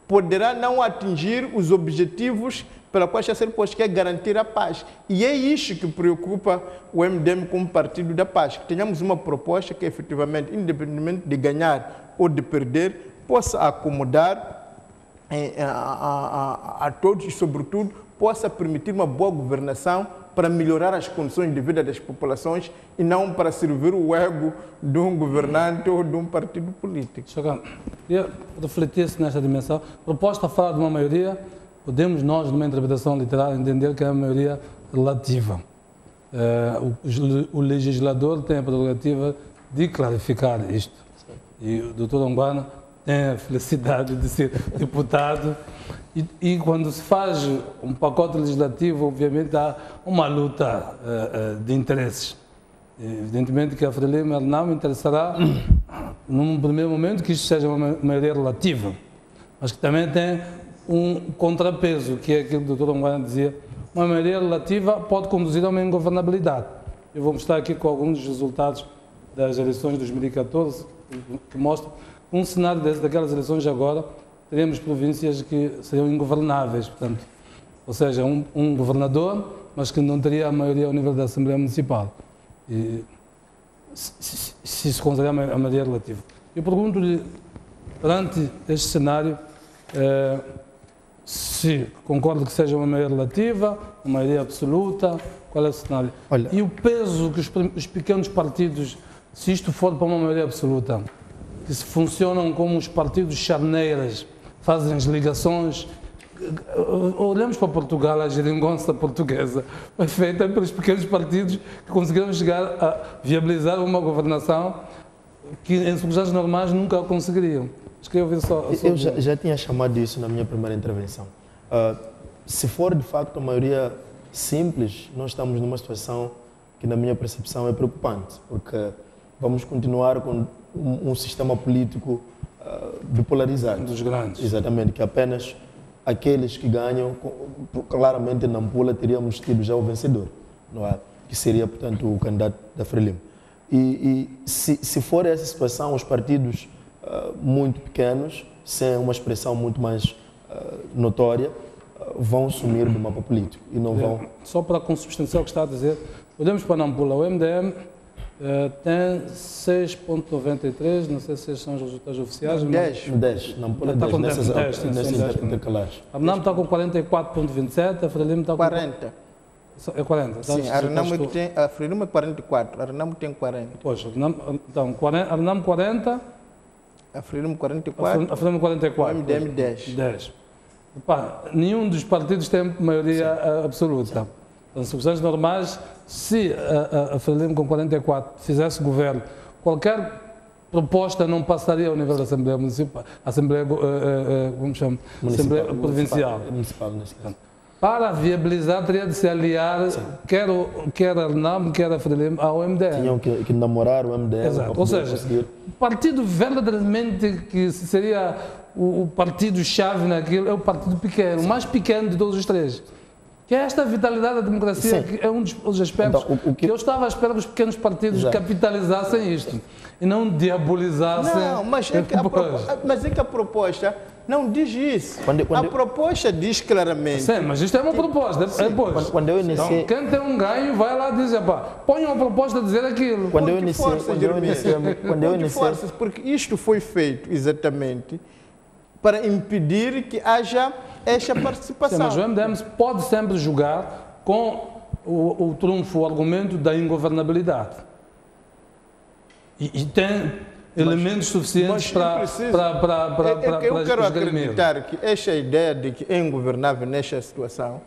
poderá não atingir os objetivos pela qual está a ser posto, que é garantir a paz. E é isso que preocupa o MDM como partido da paz, que tenhamos uma proposta que efetivamente, independentemente de ganhar ou de perder, possa acomodar a todos e, sobretudo, possa permitir uma boa governação para melhorar as condições de vida das populações e não para servir o ego de um governante ou de um partido político. Queria refletir-se nesta dimensão. Proposta a falar de uma maioria, podemos nós, numa interpretação literária, entender que é uma maioria relativa. O legislador tem a prerrogativa de clarificar isto. E o Dr. Onguana tem a felicidade de ser deputado. E quando se faz um pacote legislativo, obviamente há uma luta de interesses. Evidentemente que a Frelimo não interessará, num primeiro momento, que isto seja uma maioria relativa, mas que também tem um contrapeso, que é aquilo que o Dr. Onguana dizia, uma maioria relativa pode conduzir a uma ingovernabilidade. Eu vou mostrar aqui com alguns dos resultados das eleições de 2014, que mostram um cenário daquelas eleições agora, teremos províncias que seriam ingovernáveis, portanto, ou seja, um governador, mas que não teria a maioria ao nível da Assembleia Municipal. E, se se considerar a maioria relativa. Eu pergunto-lhe, perante este cenário, se concorda que seja uma maioria relativa, uma maioria absoluta, qual é o cenário? Olha, e o peso que os pequenos partidos, se isto for para uma maioria absoluta, que se funcionam como os partidos charneiras fazem as ligações. Olhamos para Portugal, a geringonça portuguesa foi feita pelos pequenos partidos que conseguiram chegar a viabilizar uma governação que em circunstâncias normais nunca conseguiriam. Eu já tinha chamado isso na minha primeira intervenção. Se for de facto a maioria simples, nós estamos numa situação que na minha percepção é preocupante, porque vamos continuar com um sistema político bipolarizado. Dos grandes. Exatamente, que apenas aqueles que ganham, claramente na Nampula teríamos tido já o vencedor, não é? Que seria, portanto, o candidato da Frelimo. E se for essa situação, os partidos muito pequenos, sem uma expressão muito mais notória, vão sumir do mapa político e não vão... Só para consubstanciar o que está a dizer, olhamos para Nampula, o MDM tem 6,93, não sei se esses são os resultados oficiais. 10, Nampula 10, nessas intercalares. A RENAM está com 44,27, a Frelimo está com... 40. É 40? Sim, a Frelimo é 44, a RENAM tem 40. Poxa, então, a RENAM 40... A Frelimo 44, a Frelimo 44. O MDM 10. Epá, nenhum dos partidos tem maioria absoluta. Em circunstâncias normais, se a Frelimo com 44 fizesse governo, qualquer proposta não passaria ao nível da Assembleia Municipal, Assembleia Provincial. Municipal, nesse caso. Para viabilizar, teria de se aliar, quer a RENAM, quer a Frelimo, ao MDM. Tinham que namorar o MDM. Exato. Ou seja, o partido verdadeiramente que seria o partido-chave naquilo é o partido pequeno, o mais pequeno de todos os três. Que é esta vitalidade da democracia, que é um dos aspectos então, que eu estava à espera que os pequenos partidos capitalizassem isto e não diabolizassem. Não, mas é que a proposta não diz isso. A proposta diz claramente. Sim, mas isto é uma proposta. Quando eu iniciei... Então, quem tem um ganho vai lá e diz, põe uma proposta a dizer aquilo. Quando eu iniciei... Porque isto foi feito exatamente para impedir que haja esta participação. Sim, mas o MDM pode sempre jogar com o trunfo, o argumento da ingovernabilidade. E tem elementos suficientes para eu quero acreditar que esta ideia de que é ingovernável nesta situação,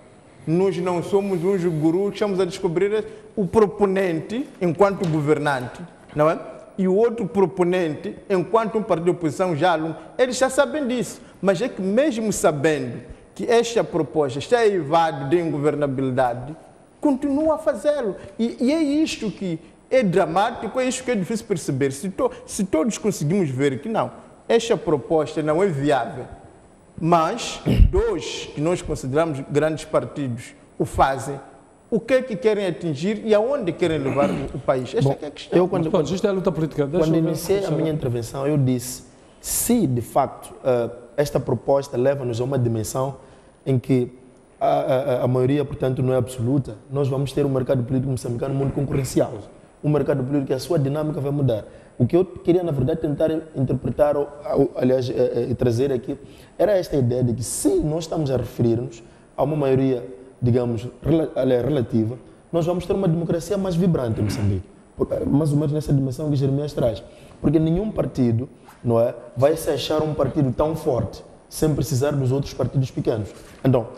nós não somos uns gurus que estamos a descobrir o proponente enquanto governante, não é? E o outro proponente, enquanto um partido de oposição já aluno, eles já sabem disso. Mas é que mesmo sabendo que esta proposta está evade de ingovernabilidade, continua a fazê-lo. E é isto que é dramático, é isto que é difícil perceber. Se todos conseguimos ver que não, esta proposta não é viável, mas dois que nós consideramos grandes partidos o fazem, o que é que querem atingir e aonde querem levar o país? Esta é a questão. Isto é a luta política. Quando iniciei a minha intervenção, eu disse, se de facto esta proposta leva-nos a uma dimensão em que a maioria, portanto, não é absoluta, nós vamos ter um mercado político moçambicano muito concorrencial. Um mercado político que a sua dinâmica vai mudar. O que eu queria, na verdade, tentar interpretar, aliás, trazer aqui, era esta ideia de que se nós estamos a referir-nos a uma maioria, digamos, relativa, nós vamos ter uma democracia mais vibrante em Moçambique. Mais ou menos nessa dimensão que Jeremias traz. Porque nenhum partido, não é, vai se achar um partido tão forte sem precisar dos outros partidos pequenos. Então,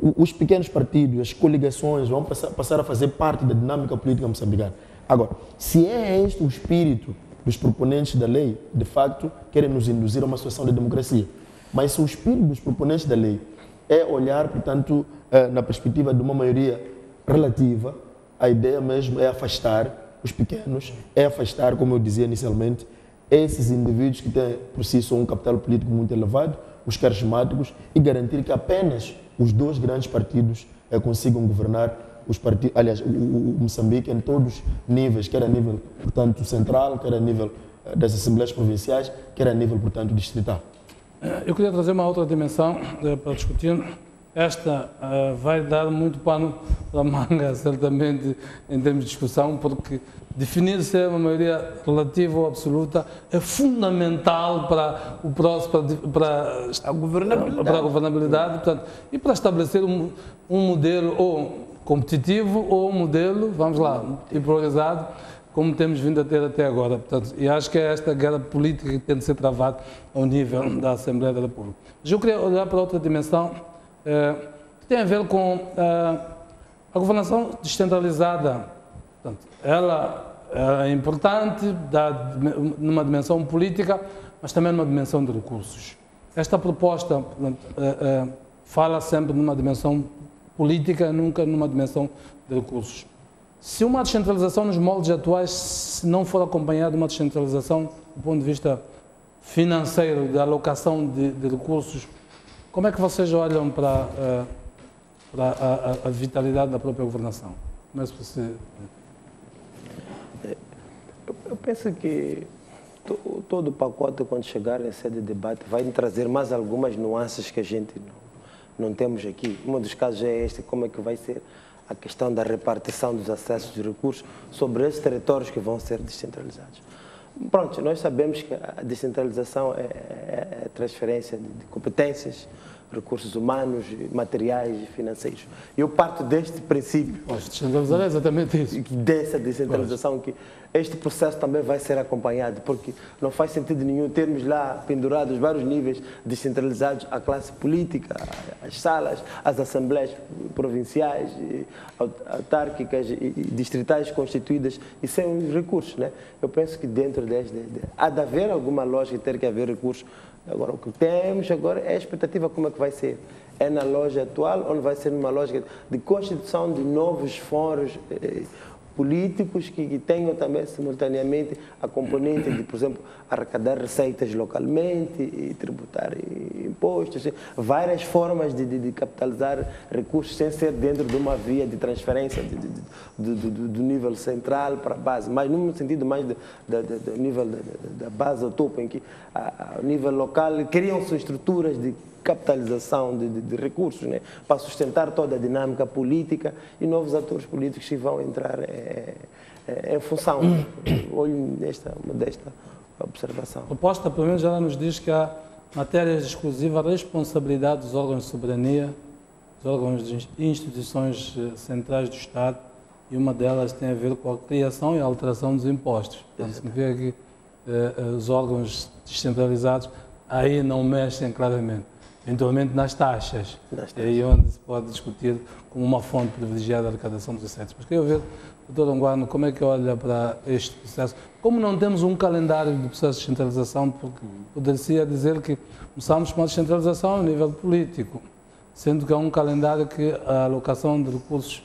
os pequenos partidos, as coligações vão passar a fazer parte da dinâmica política moçambicana. Agora, se é este o espírito dos proponentes da lei, de facto, querem nos induzir a uma situação de democracia. Mas se o espírito dos proponentes da lei é olhar, portanto, na perspectiva de uma maioria relativa, a ideia mesmo é afastar os pequenos, é afastar, como eu dizia inicialmente, esses indivíduos que têm por si só um capital político muito elevado, os carismáticos, e garantir que apenas os dois grandes partidos consigam governar os partidos, aliás, o Moçambique em todos os níveis, quer a nível, portanto, central, quer a nível das assembleias provinciais, quer a nível, portanto, distrital. Eu queria trazer uma outra dimensão para discutir. Esta vai dar muito pano para manga, certamente, em termos de discussão, porque definir se é uma maioria relativa ou absoluta é fundamental para o próximo, para a governabilidade, portanto, e para estabelecer um modelo ou competitivo ou um modelo, vamos lá, polarizado, como temos vindo a ter até agora. Portanto, e acho que é esta guerra política que tem de ser travada ao nível da Assembleia da República. Mas eu queria olhar para outra dimensão que tem a ver com a governação descentralizada. Portanto, ela é importante numa dimensão política, mas também numa dimensão de recursos. Esta proposta, portanto, fala sempre numa dimensão política, nunca numa dimensão de recursos. Se uma descentralização nos moldes atuais, se não for acompanhada de uma descentralização do ponto de vista financeiro, de alocação de recursos, como é que vocês olham para a vitalidade da própria governação? Mas você... Eu penso que todo o pacote, quando chegar em sede de debate, vai trazer mais algumas nuances que a gente não temos aqui. Um dos casos é este, como é que vai ser a questão da repartição dos acessos de recursos sobre esses territórios que vão ser descentralizados. Pronto, nós sabemos que a descentralização é transferência de competências, recursos humanos, materiais e financeiros. Eu parto deste princípio. Descentralizar é exatamente isso. Dessa descentralização, que este processo também vai ser acompanhado, porque não faz sentido nenhum termos lá pendurados vários níveis descentralizados, a classe política, as salas, as assembleias provinciais, autárquicas e distritais constituídas e sem os recursos, né? Eu penso que dentro há de haver alguma lógica de ter que haver recursos. Agora, o que temos agora é a expectativa como é que vai ser. É na lógica atual ou vai ser numa lógica de constituição de novos fóruns políticos que tenham também simultaneamente a componente de, por exemplo, arrecadar receitas localmente e tributar impostos, várias formas de capitalizar recursos sem ser dentro de uma via de transferência do nível central para a base, mas no sentido mais do nível da base ao topo, em que ao nível local criam-se estruturas de capitalização de recursos, né, para sustentar toda a dinâmica política e novos atores políticos que vão entrar em função. Olho desta observação. A proposta, pelo menos, ela nos diz que há matérias de exclusiva responsabilidade dos órgãos de soberania, dos órgãos de instituições centrais do Estado, e uma delas tem a ver com a criação e a alteração dos impostos. Portanto, significa que os órgãos descentralizados aí não mexem claramente. Eventualmente nas taxas, é aí onde se pode discutir como uma fonte privilegiada da arrecadação dos receitos. Mas queria ver, doutor Anguano, como é que olha para este processo? Como não temos um calendário do processo de descentralização, porque poderia dizer que começamos com a descentralização a nível político, sendo que há um calendário que a alocação de recursos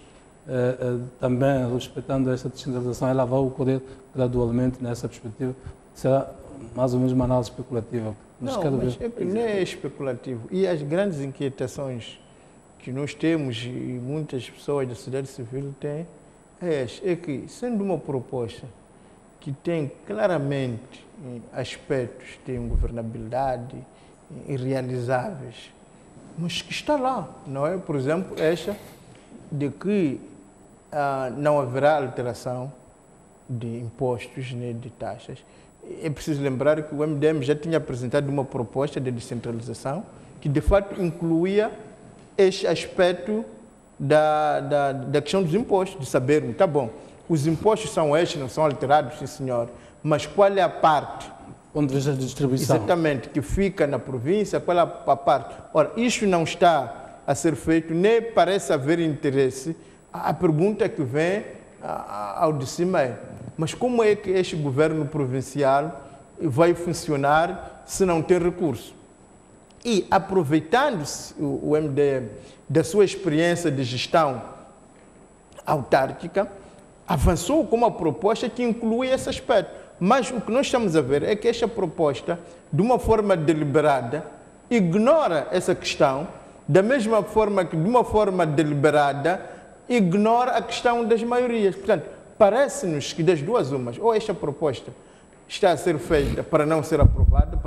também, respeitando esta descentralização, ela vai ocorrer gradualmente nessa perspectiva. Será mais ou menos uma análise especulativa. Mas não é especulativo. E as grandes inquietações que nós temos e muitas pessoas da sociedade civil têm é que, sendo uma proposta que tem claramente aspectos de governabilidade irrealizáveis, mas que está lá, não é? Por exemplo, esta de que não haverá alteração de impostos nem de taxas. É preciso lembrar que o MDM já tinha apresentado uma proposta de descentralização que, de fato, incluía este aspecto da questão dos impostos, de sabermos, tá bom, os impostos são estes, não são alterados, sim senhor, mas qual é a parte? Ponto de vista de distribuição. Exatamente, que fica na província, qual é a parte? Ora, isto não está a ser feito, nem parece haver interesse. A pergunta que vem ao de cima é: mas como é que este governo provincial vai funcionar se não tem recurso? E aproveitando-se o MDM da sua experiência de gestão autárquica, avançou com uma proposta que inclui esse aspecto. Mas o que nós estamos a ver é que esta proposta, de uma forma deliberada, ignora essa questão, da mesma forma que, de uma forma deliberada, ignora a questão das maiorias. Portanto, parece-nos que das duas umas, ou esta proposta está a ser feita para não ser aprovada,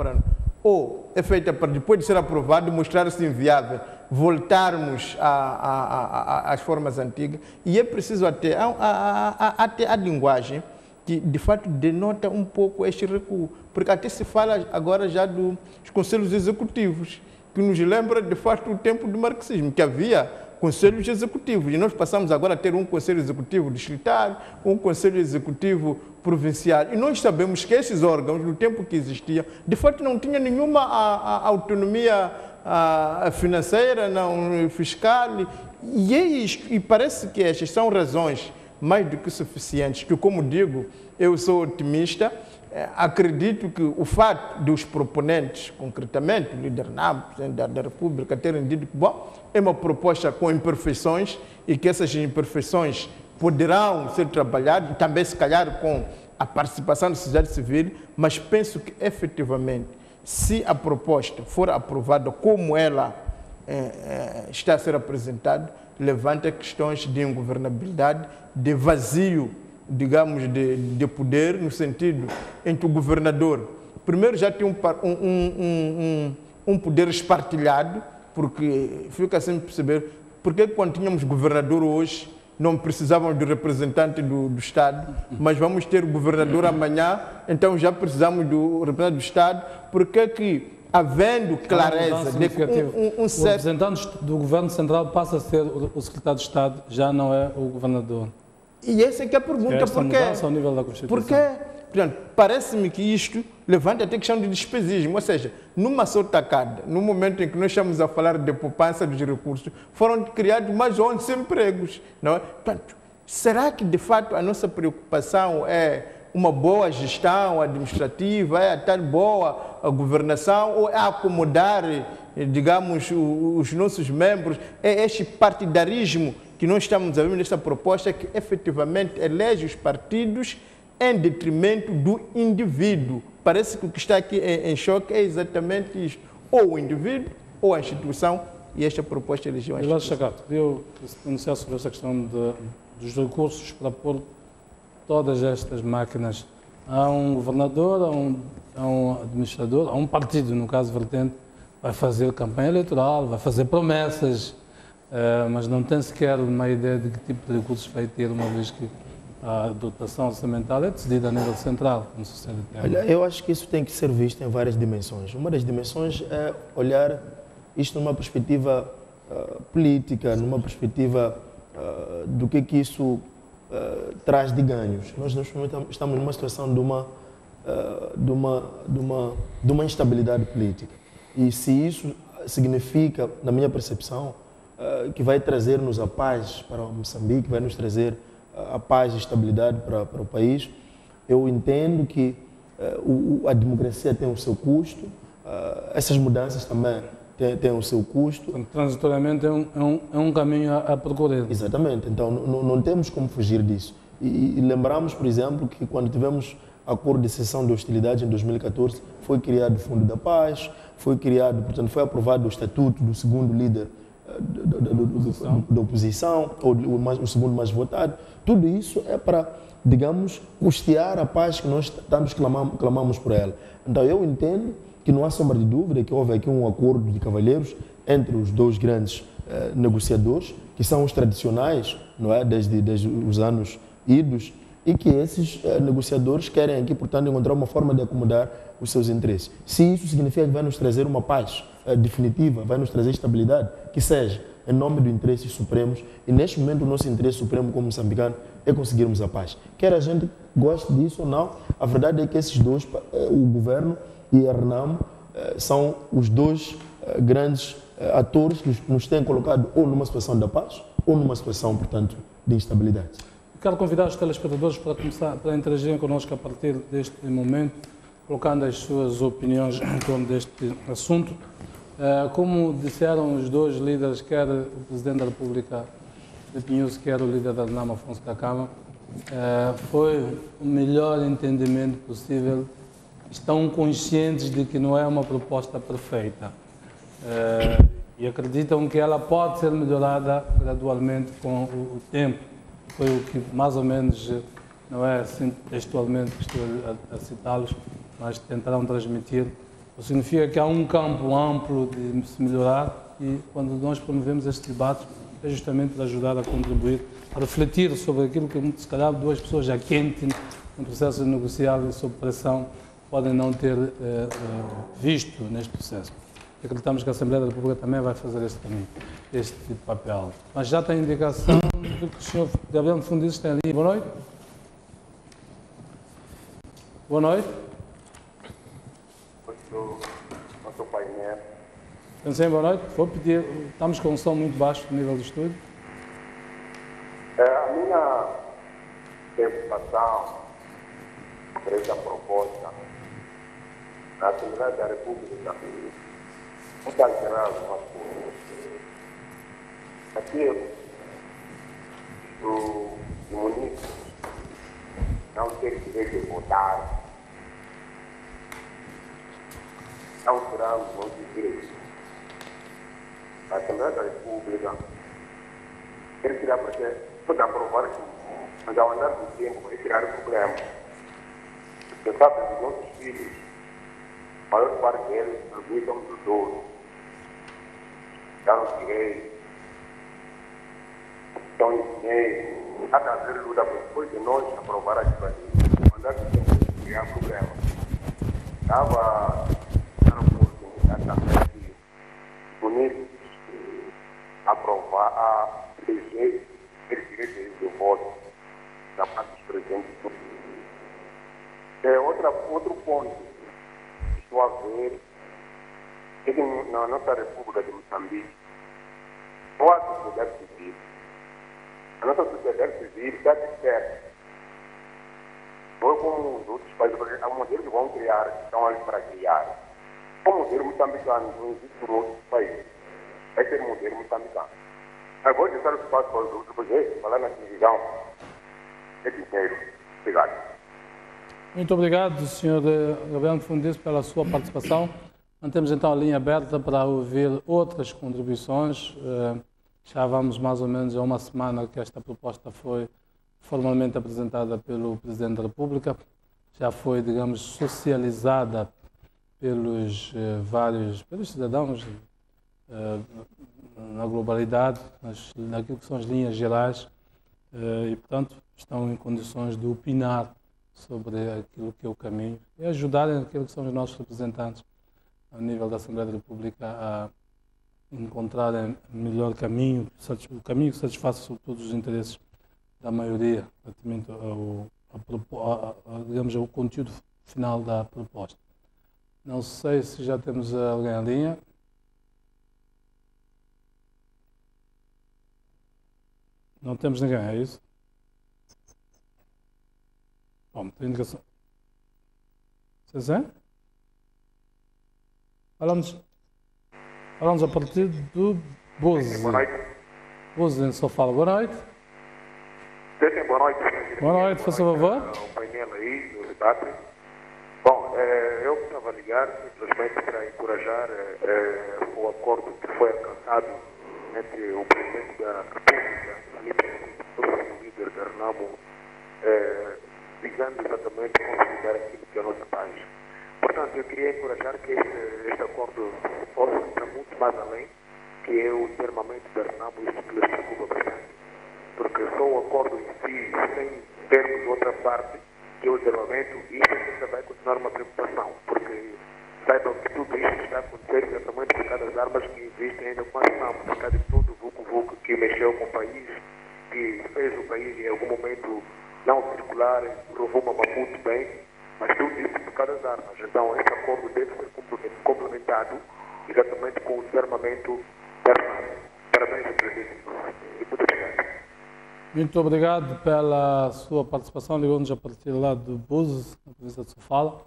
ou é feita para, depois de ser aprovada, mostrar-se inviável, voltarmos às formas antigas. E é preciso até a linguagem que, de fato, denota um pouco este recuo. Porque até se fala agora já dos conselhos executivos, que nos lembra, de fato, o tempo do marxismo, que havia conselhos executivos. E nós passamos agora a ter um conselho executivo distrital, um conselho executivo provincial. E nós sabemos que esses órgãos, no tempo que existiam, de fato não tinham nenhuma autonomia financeira, não fiscal. E parece que estas são razões mais do que suficientes, que, como digo, eu sou otimista. Acredito que o fato dos proponentes, concretamente o líder NAM, presidente da República, terem dito que é uma proposta com imperfeições e que essas imperfeições poderão ser trabalhadas, também se calhar com a participação da sociedade civil, mas penso que efetivamente, se a proposta for aprovada como ela está a ser apresentada, levanta questões de ingovernabilidade, de vazio, digamos, de poder, no sentido em que o governador, primeiro, já tem um poder espartilhado, porque fica sem perceber porque quando tínhamos governador hoje, não precisávamos do representante do Estado, mas vamos ter o governador amanhã, então já precisamos do representante do Estado, porque que, havendo clareza de que o representante do governo central passa a ser o secretário de Estado, já não é o governador. E essa é que é a pergunta, ao nível da Constituição. Porque, portanto, parece-me que isto levanta até questão de despesismo, ou seja, numa só tacada, no momento em que nós estamos a falar de poupança dos recursos, foram criados mais 11 empregos, não é? Portanto, será que de fato a nossa preocupação é uma boa gestão administrativa, é a tal boa governação, ou é acomodar, digamos, os nossos membros, é este partidarismo que nós estamos a ver nesta proposta, que efetivamente elege os partidos em detrimento do indivíduo. Parece que o que está aqui em choque é exatamente isto. Ou o indivíduo, ou a instituição, e esta proposta elegeu a instituição. Chagato, queria se pronunciar sobre esta questão dos recursos para pôr todas estas máquinas. Há um governador, há um administrador, há um partido, no caso vertente, vai fazer campanha eleitoral, vai fazer promessas, mas não tem sequer uma ideia de que tipo de recursos vai ter, uma vez que a dotação orçamental é decidida a nível central, como sucede até agora. Olha, eu acho que isso tem que ser visto em várias dimensões. Uma das dimensões é olhar isto numa perspectiva política, numa perspectiva do que isso traz de ganhos. Nós estamos numa situação de uma instabilidade política. E se isso significa, na minha percepção, que vai trazer-nos a paz para Moçambique, vai nos trazer a paz e estabilidade para o país, eu entendo que a democracia tem o seu custo, essas mudanças também têm o seu custo. Então, transitoriamente é um caminho a percorrer. Exatamente, então não temos como fugir disso. E lembramos, por exemplo, que quando tivemos acordo de cessão de hostilidades em 2014, foi criado o Fundo da Paz, foi aprovado o estatuto do segundo líder da oposição, ou o segundo mais votado. Tudo isso é para, digamos, custear a paz que nós tantos clamamos por ela. Então eu entendo que não há sombra de dúvida que houve aqui um acordo de cavalheiros entre os dois grandes negociadores, que são os tradicionais, não é, desde os anos idos, e que esses negociadores querem aqui, portanto, encontrar uma forma de acomodar os seus interesses. Se isso significa que vai nos trazer uma paz definitiva, vai nos trazer estabilidade, que seja em nome dos interesses supremos, e neste momento o nosso interesse supremo como moçambicano é conseguirmos a paz. Quer a gente goste disso ou não, a verdade é que esses dois, o governo e a RENAM, são os dois grandes atores que nos têm colocado ou numa situação da paz ou numa situação, portanto, de instabilidade. Quero convidar os telespectadores para interagirem connosco a partir deste momento, colocando as suas opiniões em torno deste assunto. Como disseram os dois líderes, quer o Presidente da República, Filipe Nyusi, quer o líder da RENAM, Afonso Dhlakama, foi o melhor entendimento possível. Estão conscientes de que não é uma proposta perfeita e acreditam que ela pode ser melhorada gradualmente com o tempo. Foi o que mais ou menos, não é assim textualmente que estou a citá-los, mas tentarão transmitir. Isso significa que há um campo amplo de se melhorar e quando nós promovemos este debate é justamente para ajudar a contribuir, a refletir sobre aquilo que se calhar duas pessoas já quentes no processo negocial e sob pressão podem não ter visto neste processo. e acreditamos que a Assembleia da República também vai fazer este caminho, este tipo de papel. Mas já tem indicação de que o senhor Gabriel Fundis tem ali. Boa noite. Boa noite. Nosso painel. Pensei, boa noite. Vou pedir, estamos com um som muito baixo no nível do estúdio. A minha preocupação por essa proposta na Assembleia da República muito alterada uma coisa. Aqui, o município não tem direito de votar, não será muito direito. A Assembleia da República tem que tirar porque pode aprovar que, mas ao andar do tempo, vai criar um problema. Você sabe que os nossos filhos, a maior parte deles, habitam do dono. Já não tirei, estão em dinheiro, há que haver luta depois de nós aprovar aquilo ali. O andar do tempo vai criar problema. Estava dando oportunidade também de bonito aprovar a eleger esse direito de voto da parte dos presidentes. Outro ponto que estou a ver é que na nossa República de Moçambique, não há sociedade civil. A nossa sociedade civil está de certo. Não é como os outros países, há modelos que vão criar, que estão ali para criar. O modelo moçambicano não existe em outros países. Vai ser modelo moçambicano. Agora, deixar o espaço para os outros, porque falar na televisão é dinheiro. Obrigado. Muito obrigado, Sr. Gabriel Fundis, pela sua participação. Mantemos então a linha aberta para ouvir outras contribuições. Já vamos mais ou menos a uma semana que esta proposta foi formalmente apresentada pelo Presidente da República. Já foi, digamos, socializada pelos pelos cidadãos na globalidade, naquilo que são as linhas gerais, e, portanto, estão em condições de opinar sobre aquilo que é o caminho e ajudarem aquilo que são os nossos representantes a nível da Assembleia da República a encontrarem o melhor caminho, o caminho que satisfaça sobretudo os interesses da maioria, relativamente digamos, ao conteúdo final da proposta. Não sei se já temos alguém em linha. Não temos ninguém, é isso? Bom, tem indicação. César? Falamos a partir do Boze. Boa noite. Boze, só fala. Boa noite. Boa noite. Boa noite, por favor. O painel aí, no debate. Bom, eu estava a ligar simplesmente para encorajar o acordo que foi alcançado entre o Presidente da República, o líder da Renamo, visando exatamente consolidar aquilo que é a nossa paz. Portanto, eu queria encorajar que este acordo possa ir muito mais além, que é o desarmamento da Renamo, isso que lhes preocupa bastante. Porque só o acordo em si, sem termos outra parte, que é o desarmamento, isso ainda vai continuar uma preocupação, porque saibam que tudo isto está a acontecer exatamente por causa das armas que existem ainda com a Renamo, por causa de todo o vulco-vulco que mexeu com o país, que fez o país em algum momento não circular rumo a Maputo bem, mas tudo isso por causa das armas. Então, esse acordo deve ser complementado exatamente com o desarmamento da Renamo. Parabéns, Presidente. E muito obrigado. Muito obrigado pela sua participação. Ligou-nos a partir lá do Boze, na província de Sofala.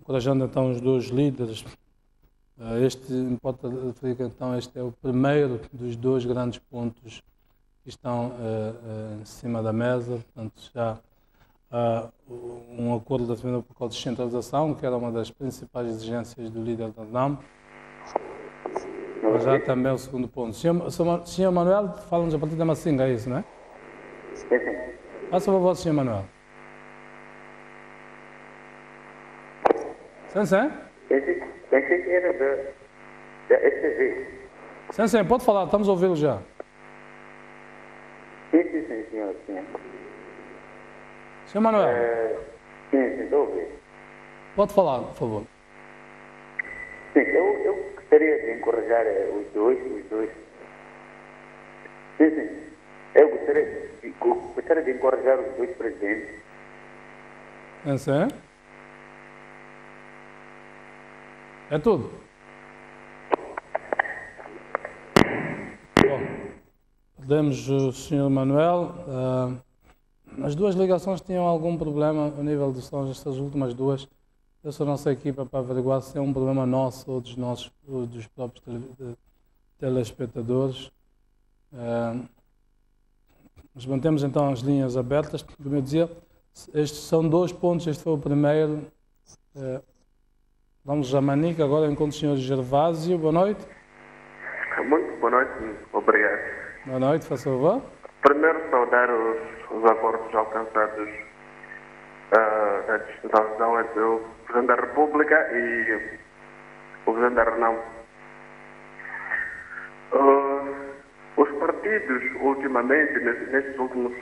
Encorajando então os dois líderes. Importa referir que então este é o primeiro dos dois grandes pontos que estão em cima da mesa. Portanto, já há um acordo relativamente ao protocolo de descentralização, que era uma das principais exigências do líder da NAM. Mas já também o segundo ponto. Senhor Manuel, fala-nos a partir da Macinga, é isso, não é? Sim. Faça favor, Senhor Manuel. Sim. Pensei que era da STV. Sim, pode falar, estamos a ouvi-lo já. Sim, senhor. Senhor Manuel. Sim, estou a ouvir. Pode falar, por favor. Sim, eu gostaria de encorajar os dois. Sim. Eu gostaria de encorajar os dois presidentes. É certo? É tudo. Bom, perdemos o Sr. Manuel. As duas ligações tinham algum problema a nível de som, estas últimas duas. Eu sou a nossa equipa para averiguar se é um problema nosso ou dos próprios telespectadores. Mas mantemos então as linhas abertas. Como eu dizia, estes são 2 pontos, este foi o primeiro. Vamos a Manica agora, encontro o Sr. Gervásio. Boa noite. Muito boa noite, obrigado. Boa noite, faz favor. Primeiro, saudar os acordos alcançados da distribuição entre o Presidente da República e o Presidente da Renamo. Os partidos, ultimamente, nesses últimos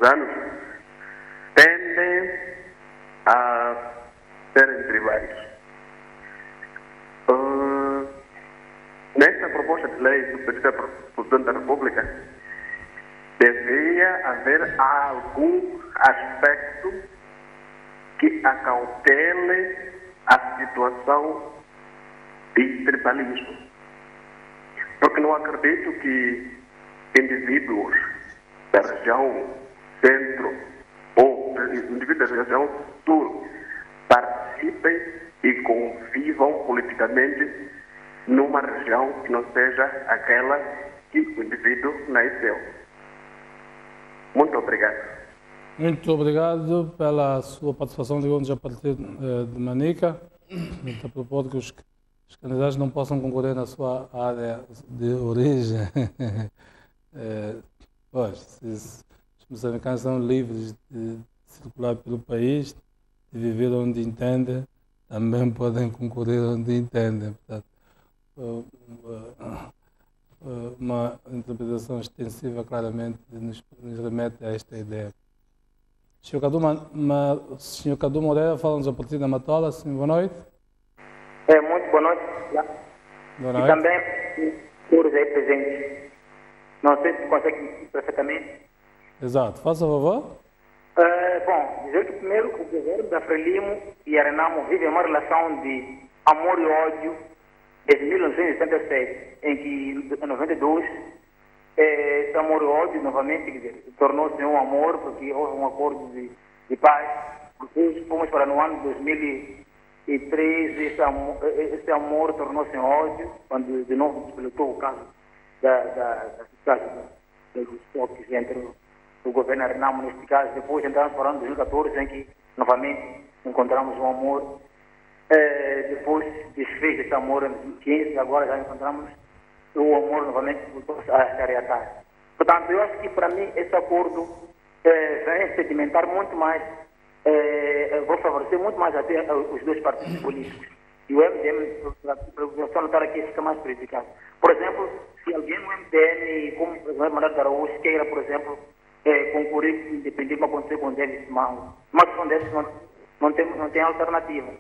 anos, tendem a serem tribais. Nesta proposta de lei do Presidente da República, deveria haver algum aspecto que acautele a situação de tribalismo. Porque não acredito que indivíduos da região centro ou indivíduos da região sul participem e convivam politicamente numa região que não seja aquela que o indivíduo nasceu. Muito obrigado. Muito obrigado pela sua participação, digamos, a partir de Manica. A propor que os candidatos não possam concorrer na sua área de origem. Pois, os moçambicanos são livres de circular pelo país, de viver onde entendem, também podem concorrer onde entendem. Portanto, uma interpretação extensiva claramente nos remete a esta ideia. Sr. Cadu Moreira, fala-nos a partir da Matola. Sim, boa noite. Muito boa noite. Boa noite. E também todos aí presentes. Não sei se consegue perfeitamente. Exato. Faça favor. Bom, dizer que primeiro o governo da Frelimo e a Renamo vivem uma relação de amor e ódio desde 1977, em que em 92 esse amor e ódio novamente, quer dizer, tornou-se um amor porque houve um acordo de paz. Depois fomos para no ano 2003, esse amor tornou-se um ódio, quando de novo despletou o caso dos toques entre o governo Renamo neste caso. Depois entramos para o ano 2014, em que novamente encontramos um amor. Depois desfez esse amor em 2015, agora já encontramos o amor novamente voltou a se reatar. Portanto, eu acho que para mim esse acordo vem sedimentar muito mais, vou favorecer muito mais até os dois partidos políticos. E o MDM, para só notar aqui, fica mais prejudicado. Por exemplo, se alguém no MDM, como o presidente Manuel Araújo, queira, por exemplo, concorrer independente do que acontecer com o Davis Mango, mas com o Davis não tem alternativa.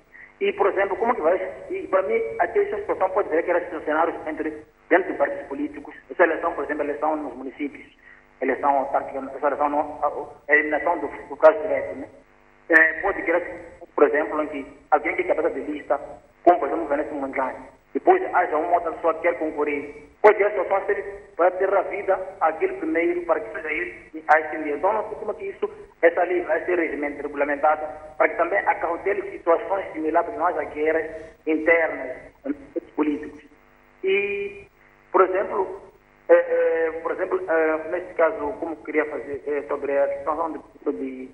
E, por exemplo, como que vai? E, para mim, até essa situação pode dizer que era cenários dentro de partidos políticos. Essa eleição, por exemplo, eleição nos municípios, eleição autárquica, essa eleição a eliminação do caso direto, né? Pode querer, por exemplo, em que alguém que é cabeça de lista, como, por exemplo, o Vanessa Mondlane, depois haja uma outra pessoa que quer concorrer, pode ter a situação para ter a vida àquele primeiro, para que seja isso, a esse nível. Então, não sei como que isso, essa lei vai ser regulamentada, para que também acautele situações similares que nós guerras internas, políticos. E, por exemplo, nesse caso, como queria fazer sobre a situação de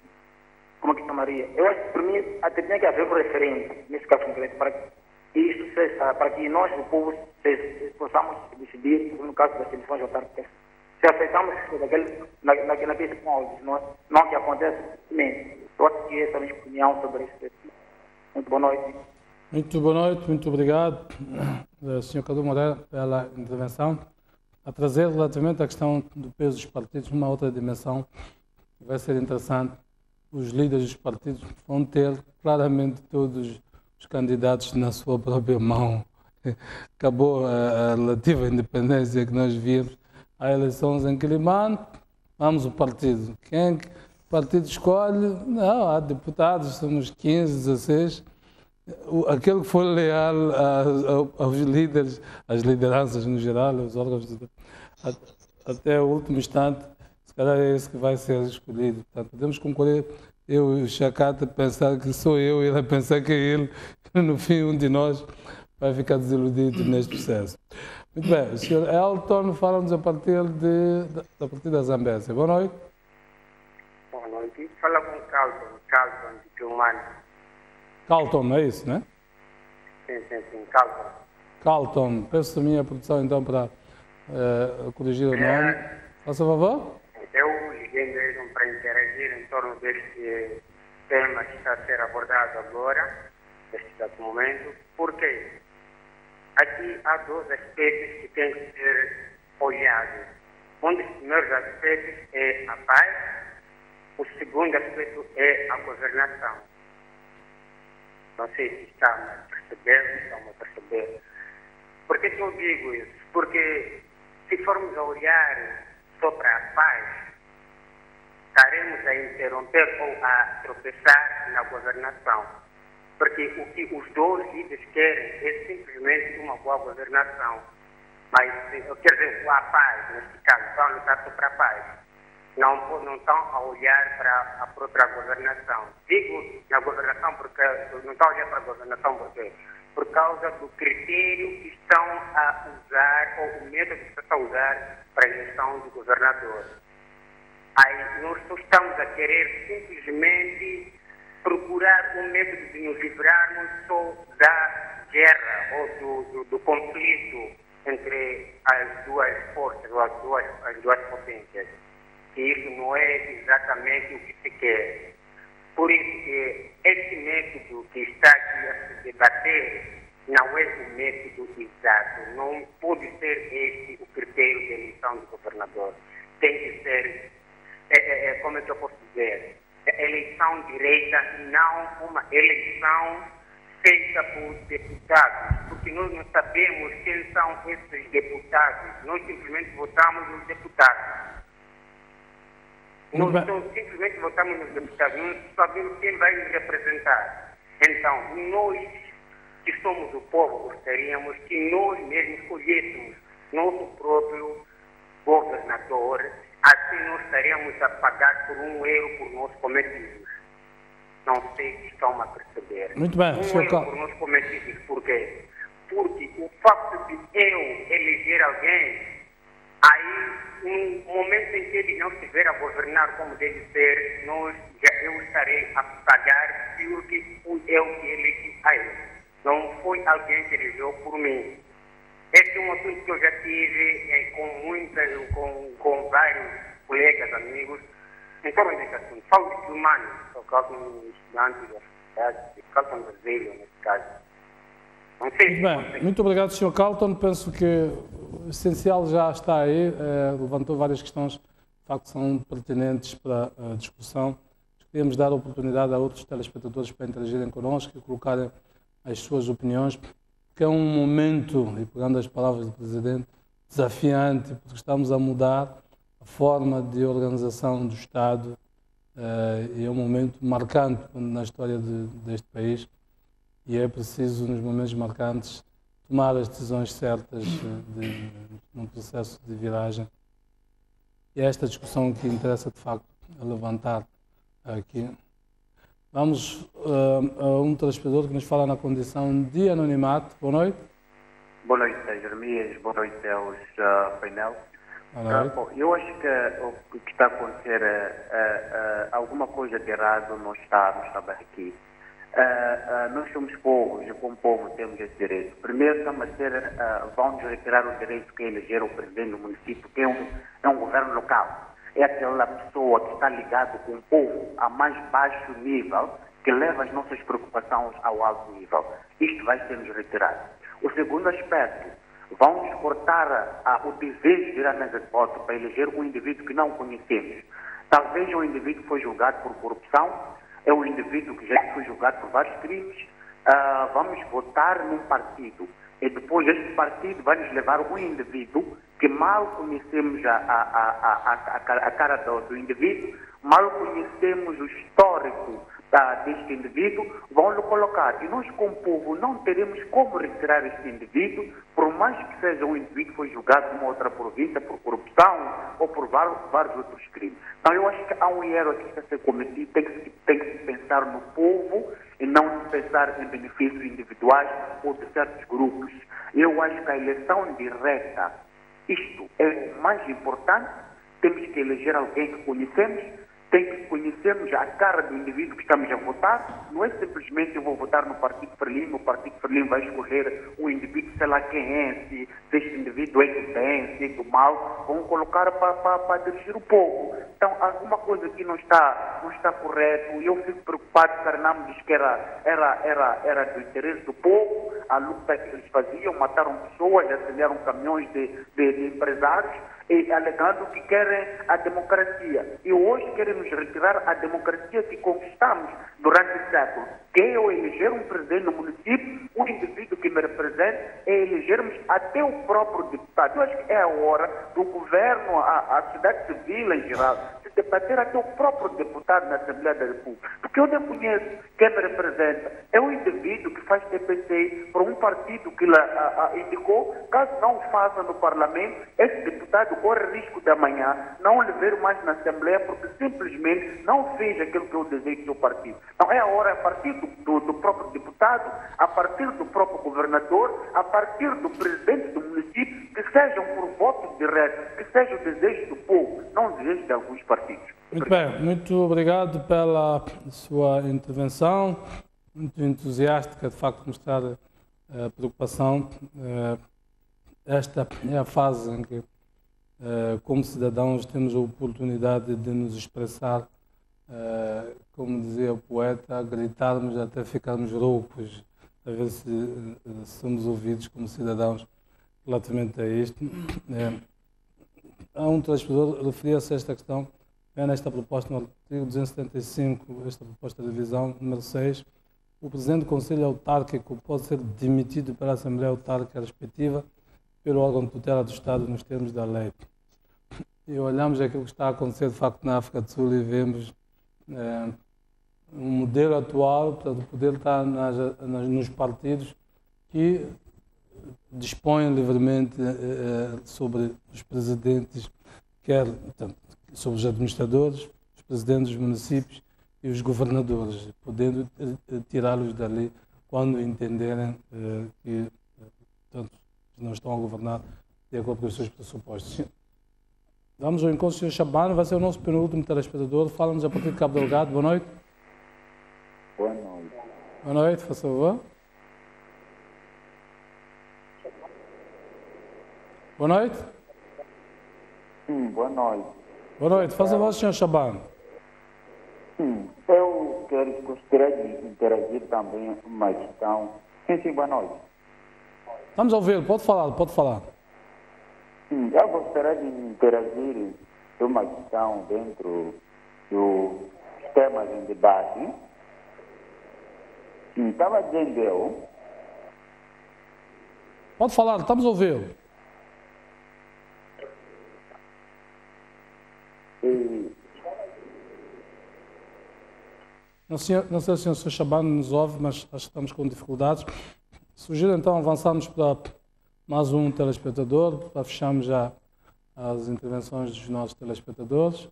como que chamaria? Eu acho que, para mim, até tinha que haver um referendo, nesse caso concreto, para que isso seja, para que nós, o povo, possamos decidir, no caso das eleições autárquicas, se aceitamos naqueles moldes, não que acontece simplesmente. Eu acho que essa é a minha opinião sobre isso. Muito boa noite. Muito boa noite, muito obrigado, Sr. Cadu Moreira, pela intervenção. A trazer relativamente à questão do peso dos partidos numa outra dimensão, vai ser interessante. Os líderes dos partidos vão ter claramente todos os candidatos na sua própria mão. Acabou a relativa independência que nós vimos. Há eleições em Quilimane, vamos o partido. Quem o partido escolhe? Não, há deputados, somos 15, 16. Aquele que for leal aos líderes, às lideranças no geral, aos órgãos, até o último instante, se calhar é esse que vai ser escolhido. Portanto, podemos concorrer, eu e o Chacata, pensar que sou eu, ele a pensar que é ele, e no fim um de nós vai ficar desiludido neste processo. Muito bem, o Sr. Elton fala-nos a partir da Zambésia. Boa noite. Boa noite. Fala com Carlton de Quilmane. Carlton, é isso, né? Sim, Carlton. Carlton, peço a minha produção então para corrigir o nome. Faça favor. Eu liguei mesmo para interagir em torno deste tema que está a ser abordado agora, neste exato momento. Por quê? Aqui há dois aspectos que têm que ser olhados. Um dos primeiros aspectos é a paz, o segundo aspecto é a governação. Não sei se estão a perceber. Por que eu digo isso? Porque se formos a olhar só para a paz, estaremos a interromper ou a tropeçar na governação. Porque o que os dois líderes querem é simplesmente uma boa governação. Mas, quer dizer, a paz, neste caso, estão a lutar só para a paz. Não estão a olhar para a própria governação. Digo na governação porque não estão a olhar para a governação porque por causa do critério que estão a usar, ou o método que estão a usar para a eleição do governador. Aí nós só estamos a querer simplesmente procurar um método de nos livrarmos só da guerra ou do conflito entre as duas forças, ou as duas potências. Que isso não é exatamente o que se quer. Por isso que esse método que está aqui a se debater não é o método exato. Não pode ser este o critério de eleição do governador. Tem que ser, como é que eu posso dizer, eleição direta, não uma eleição feita por deputados, porque nós não sabemos quem são esses deputados. Nós simplesmente votamos nos deputados. Nós simplesmente votamos nos deputados, não sabemos quem vai nos representar. Então, nós que somos o povo, gostaríamos que nós mesmos escolhêssemos nosso próprio governador, assim nós estaríamos a pagar por um erro por nós cometidos. Não sei se estão a perceber. Muito bem, um erro por nós cometidos. Por quê? Porque o facto de eu eleger alguém, aí, no momento em que ele não estiver a governar como deve ser, eu estarei a pagar porque fui eu que elegi a ele. Não foi alguém que elegeu por mim. Esse é um assunto que eu já tive com vários colegas, amigos, em torno desse assunto. Falo de Quilmane, sou um estudante da universidade, de Carlton Brasília, nesse caso. Não sei. Muito bem, muito obrigado, Sr. Carlton. Penso que o essencial já está aí, levantou várias questões, de facto são pertinentes para a discussão. Queríamos dar a oportunidade a outros telespectadores para interagirem connosco e colocarem as suas opiniões, porque é um momento, e pegando as palavras do Presidente, desafiante, porque estamos a mudar a forma de organização do Estado e é um momento marcante na história deste país e é preciso, nos momentos marcantes, tomar as decisões certas num processo de viragem. E é esta discussão que interessa, de facto, levantar aqui. Vamos a um telespectador que nos fala na condição de anonimato. Boa noite. Boa noite, Jeremias. Boa noite aos painel. Bom, eu acho que o que está a acontecer alguma coisa de errado não está bem aqui. Nós somos povos e como povo temos esse direito. Primeiro vão-nos retirar o direito que eleger o presidente do município, que é um governo local. É aquela pessoa que está ligada com o povo a mais baixo nível, que leva as nossas preocupações ao alto nível. Isto vai ser-nos retirado. O segundo aspecto, vão-nos cortar o dever de ir à mesa de voto para eleger um indivíduo que não conhecemos. Talvez um indivíduo que foi julgado por corrupção, é um indivíduo que já foi julgado por vários crimes, vamos votar num partido e depois este partido vai nos levar um indivíduo que mal conhecemos a cara do indivíduo, mal conhecemos o histórico deste indivíduo, vão lhe colocar. E nós, como povo, não teremos como retirar este indivíduo, por mais que seja um indivíduo que foi julgado numa outra província por corrupção ou por vários outros crimes. Então, eu acho que há um erro aqui que está a ser cometido, tem que se pensar no povo e não se pensar em benefícios individuais ou de certos grupos. Eu acho que a eleição direta, isto é o mais importante, temos que eleger alguém que conhecemos, tem que conhecermos a cara do indivíduo que estamos a votar, não é simplesmente eu vou votar no Partido Frelimo, o Partido Frelimo vai escolher um indivíduo, sei lá quem é, se este indivíduo é do bem, se é do mal, vão colocar para dirigir o povo. Então, alguma coisa aqui não está correto, e eu fico preocupado que Arnamo diz que era do interesse do povo, a luta que eles faziam, mataram pessoas, aceleraram caminhões de empresários, e alegando que querem a democracia. E hoje querem nos retirar a democracia que conquistamos durante o século. Que é eu eleger um presidente no município, um indivíduo que me represente, é elegermos até o próprio deputado. Eu acho que é a hora do governo, a sociedade civil em geral, se debater até o próprio deputado na Assembleia da República. Porque eu não conheço quem me representa. É um indivíduo que faz TPC para um partido que indicou. Caso não o faça no parlamento, esse deputado corre risco de amanhã não lhe ver mais na Assembleia porque simplesmente não fez aquilo que eu desejo do partido. Então é a hora, a partir do próprio deputado, a partir do próprio governador, a partir do presidente do município, que sejam por voto direto, que seja o desejo do povo, não o desejo de alguns partidos. Muito bem, muito obrigado pela sua intervenção, muito entusiástica, de facto, mostrar a preocupação. Esta é a fase em que, como cidadãos, temos a oportunidade de nos expressar, como dizia o poeta, gritarmos até ficarmos roucos, a ver se somos ouvidos como cidadãos relativamente a isto. Há um telespectador referia-se a esta questão, nesta proposta, no artigo 275, esta proposta de divisão, número 6, o Presidente do Conselho Autárquico pode ser demitido pela Assembleia Autárquica respectiva pelo órgão de tutela do Estado nos termos da lei. E olhamos aquilo que está a acontecer, de facto, na África do Sul e vemos um modelo atual, portanto, o poder está nos partidos que dispõem livremente sobre os presidentes, portanto, sobre os administradores, os presidentes dos municípios e os governadores, podendo tirá-los dali quando entenderem que, portanto, não estão a governar de acordo com os seus pressupostos. Vamos ao encontro do Sr. Chabano, vai ser o nosso penúltimo telespectador. Fala-nos a partir de Cabo Delgado. Boa noite. Boa noite. Boa noite, faz favor. Boa noite. Boa noite. Boa noite, faz favor, Sr. Chabano. Eu gostaria de interagir também uma questão. Sim, boa noite. Vamos ouvir, pode falar, pode falar. Eu gostaria de interagir uma questão dentro dos temas em debate. Estava dizendo eu. Pode falar, estamos a ouvir. Não sei se o Sr. Chabano nos ouve, mas acho que estamos com dificuldades. Sugiro então avançarmos para mais um telespectador, para fecharmos já as intervenções dos nossos telespectadores.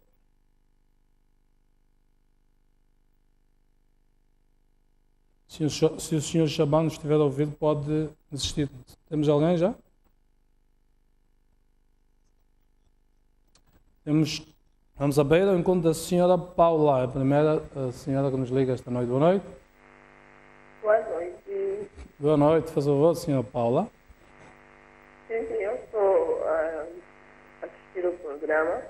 Se o Sr. Chabano estiver a ouvir, pode insistir. Temos alguém já? Vamos à beira ao encontro da Sra. Paula, a primeira senhora que nos liga esta noite. Boa noite. Boa noite. Boa noite, faz favor, Sra. Paula. Sim, eu estou a assistir o programa.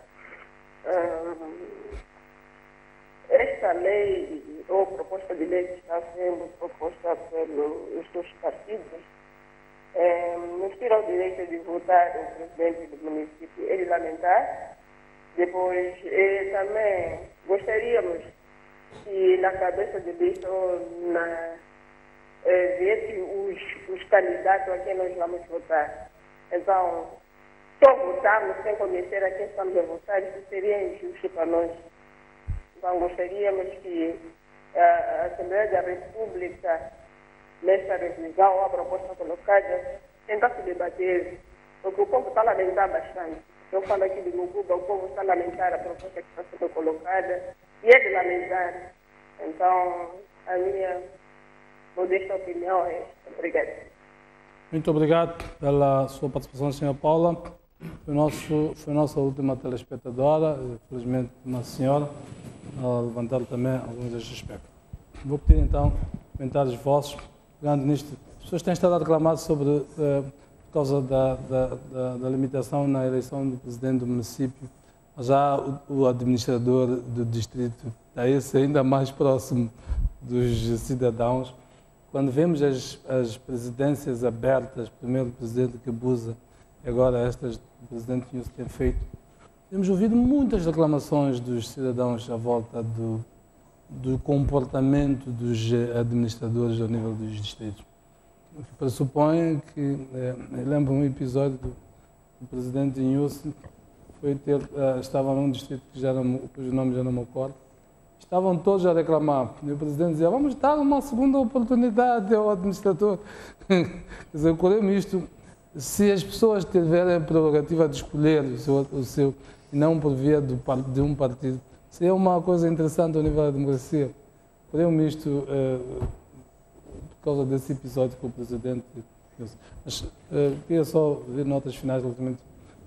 Esta lei, ou proposta de lei que está sendo proposta pelos dois partidos, nos tira o direito de votar o presidente do município e de lamentar. Depois, também gostaríamos que na cabeça de lista ou viessem os candidatos a quem nós vamos votar. Então, só votarmos sem conhecer a quem estamos a votar, isso seria injusto para nós. Então, gostaríamos que a Assembleia da República, nesta revisão, a proposta colocada, tentasse debater, porque o povo está a lamentar bastante. Eu falo aqui de Mucuba, o povo está a lamentar a proposta que está sendo colocada, e é de lamentar. Então, a minha modesta opinião é esta. Obrigada. Muito obrigado pela sua participação, Sra. Paula. Foi nossa última telespectadora, felizmente uma senhora, a levantar também alguns destes aspectos. Vou pedir então comentários vossos, pegando nisto. As pessoas têm estado a reclamar sobre, por causa da limitação na eleição do presidente do município, mas já o administrador do distrito está esse ainda mais próximo dos cidadãos. Quando vemos as presidências abertas, primeiro o presidente Kabuza, e agora estas o presidente Nyusi tem feito, temos ouvido muitas reclamações dos cidadãos à volta do comportamento dos administradores ao nível dos distritos. O que pressupõe que, eu lembro um episódio do presidente Nyusi, estava num distrito cujo nome já não me recordo, estavam todos a reclamar. E o presidente dizia, vamos dar uma segunda oportunidade ao administrador. Quer dizer, ocorreu-me isto, se as pessoas tiverem a prerrogativa de escolher o seu e não por via de um partido, seria uma coisa interessante ao nível da democracia. Ocorreu-me isto por causa desse episódio com o presidente. Mas queria só ver notas finais relativamente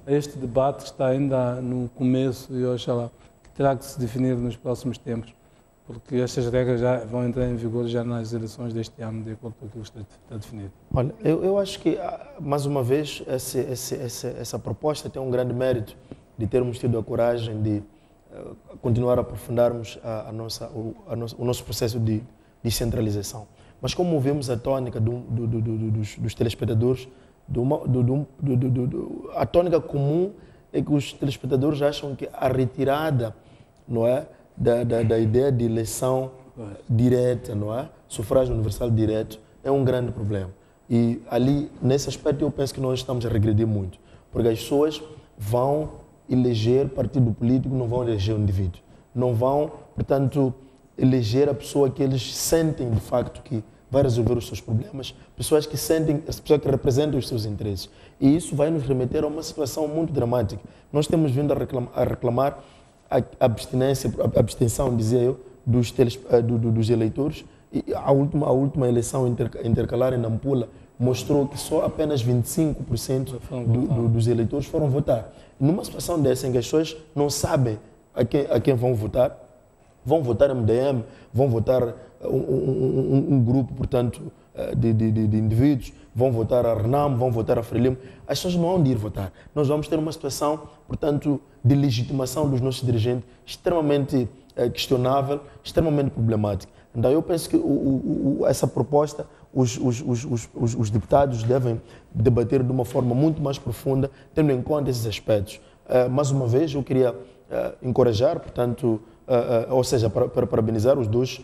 a este debate que está ainda no começo e oxalá que terá que se definir nos próximos tempos, porque estas regras já vão entrar em vigor já nas eleições deste ano, de acordo com aquilo que está definido. Olha, eu acho que, mais uma vez, essa proposta tem um grande mérito de termos tido a coragem de continuar a aprofundarmos o nosso processo de descentralização. Mas como vimos a tônica dos telespectadores, a tônica comum é que os telespectadores acham que a retirada, não é, da ideia de eleição direta, não é, sufrágio universal direto, é um grande problema. E ali, nesse aspecto, eu penso que nós estamos a regredir muito, porque as pessoas vão eleger partido político, não vão eleger o indivíduo. Não vão, portanto, eleger a pessoa que eles sentem, de facto, que vai resolver os seus problemas, pessoas que sentem, as pessoas que representam os seus interesses. E isso vai nos remeter a uma situação muito dramática. Nós temos vindo a reclamar a abstenção, dizia eu, dos eleitores. E a última eleição intercalar em Nampula mostrou que só apenas 25% dos eleitores foram votar. Numa situação dessa em que as pessoas não sabem a quem vão votar MDM, vão votar um grupo, portanto, de indivíduos, vão votar a Renamo, vão votar a Frelimo, as pessoas não vão ir votar. Nós vamos ter uma situação, portanto, de legitimação dos nossos dirigentes extremamente questionável, extremamente problemática. Então, eu penso que essa proposta, os deputados devem debater de uma forma muito mais profunda, tendo em conta esses aspectos. Mais uma vez, eu queria encorajar, portanto, ou seja, parabenizar os dois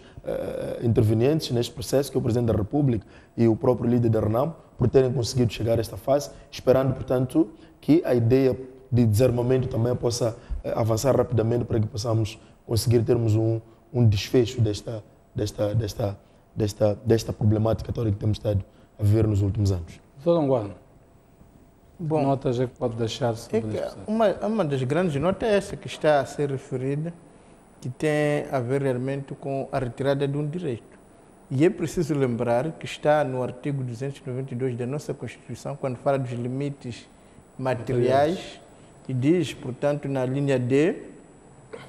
intervenientes neste processo, que é o Presidente da República e o próprio líder da Renamo, por terem conseguido chegar a esta fase, esperando, portanto, que a ideia de desarmamento também possa avançar rapidamente para que possamos conseguir termos um desfecho desta problemática toda que temos estado a ver nos últimos anos. Doutor Anguano, bom, notas é que pode deixar sobre isso? Uma das grandes notas é essa que está a ser referida, que tem a ver realmente com a retirada de um direito. E é preciso lembrar que está no artigo 292 da nossa Constituição, quando fala dos limites materiais, e diz, portanto, na linha D,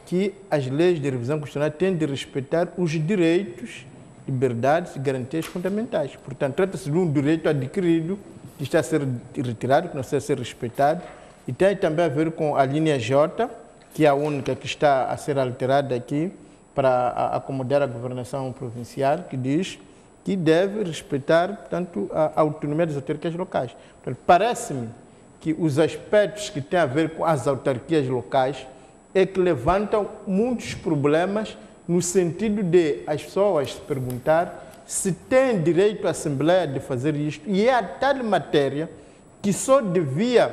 que as leis de revisão constitucional têm de respeitar os direitos, liberdades e garantias fundamentais. Portanto, trata-se de um direito adquirido que está a ser retirado, que não está a ser respeitado, e tem também a ver com a linha J, que é a única que está a ser alterada aqui para acomodar a governação provincial, que diz que deve respeitar, portanto, a autonomia das autarquias locais. Portanto, parece-me que os aspectos que têm a ver com as autarquias locais é que levantam muitos problemas no sentido de as pessoas se perguntar se tem direito à Assembleia de fazer isto, e é a tal matéria que só devia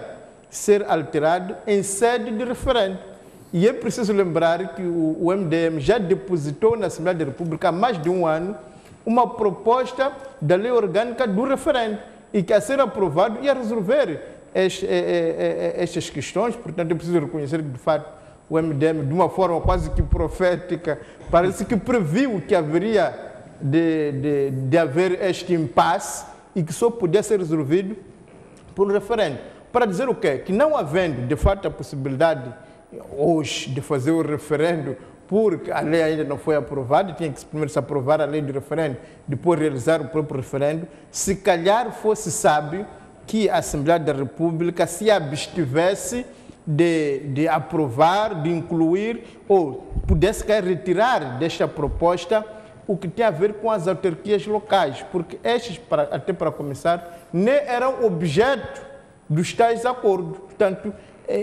ser alterado em sede de referendo. E é preciso lembrar que o MDM já depositou na Assembleia da República há mais de um ano uma proposta da lei orgânica do referendo, e que a ser aprovado ia resolver estas questões. Portanto, é preciso reconhecer que, de fato, o MDM, de uma forma quase que profética, parece que previu que haveria de haver este impasse e que só podia ser resolvido por referendo. Para dizer o quê? Que não havendo, de fato, a possibilidade hoje de fazer o referendo, porque a lei ainda não foi aprovada, tinha que primeiro se aprovar a lei de referendo, depois realizar o próprio referendo, se calhar fosse sábio que a Assembleia da República se abstivesse de aprovar, de incluir, ou pudesse retirar desta proposta o que tem a ver com as autarquias locais, porque estes, até para começar, nem eram objeto dos tais acordos. Portanto,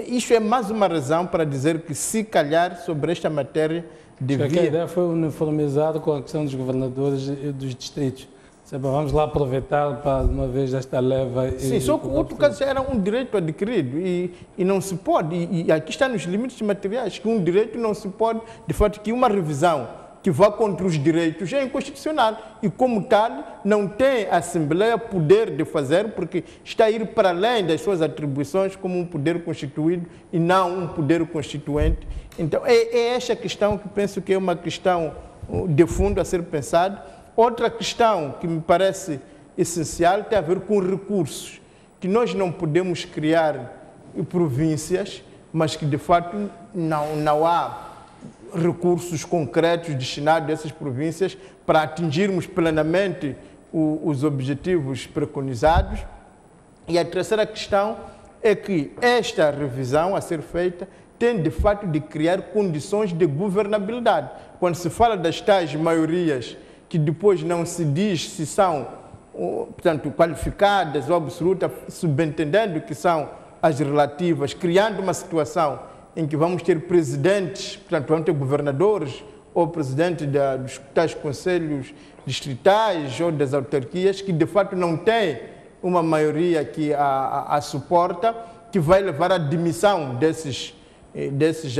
isso é mais uma razão para dizer que, se calhar, sobre esta matéria, devia... A ideia foi uniformizar com a questão dos governadores e dos distritos. Vamos lá aproveitar para, uma vez, esta leva... Sim, só que o outro caso era um direito adquirido e não se pode, e aqui está nos limites materiais, que um direito não se pode, de fato, que uma revisão que vá contra os direitos é inconstitucional, e como tal não tem a Assembleia poder de fazer, porque está a ir para além das suas atribuições como um poder constituído e não um poder constituinte. Então é esta questão que penso que é uma questão de fundo a ser pensada. Outra questão que me parece essencial tem a ver com recursos, que nós não podemos criar províncias, mas que de fato não há recursos concretos destinados a essas províncias para atingirmos plenamente os objetivos preconizados. E a terceira questão é que esta revisão a ser feita tem de fato de criar condições de governabilidade. Quando se fala das tais maiorias, que depois não se diz se são, portanto, qualificadas ou absolutas, subentendendo que são as relativas, criando uma situação em que vamos ter presidentes, portanto, vamos ter governadores ou presidentes dos tais conselhos distritais ou das autarquias, que de fato não têm uma maioria que a suporta, que vai levar à demissão desses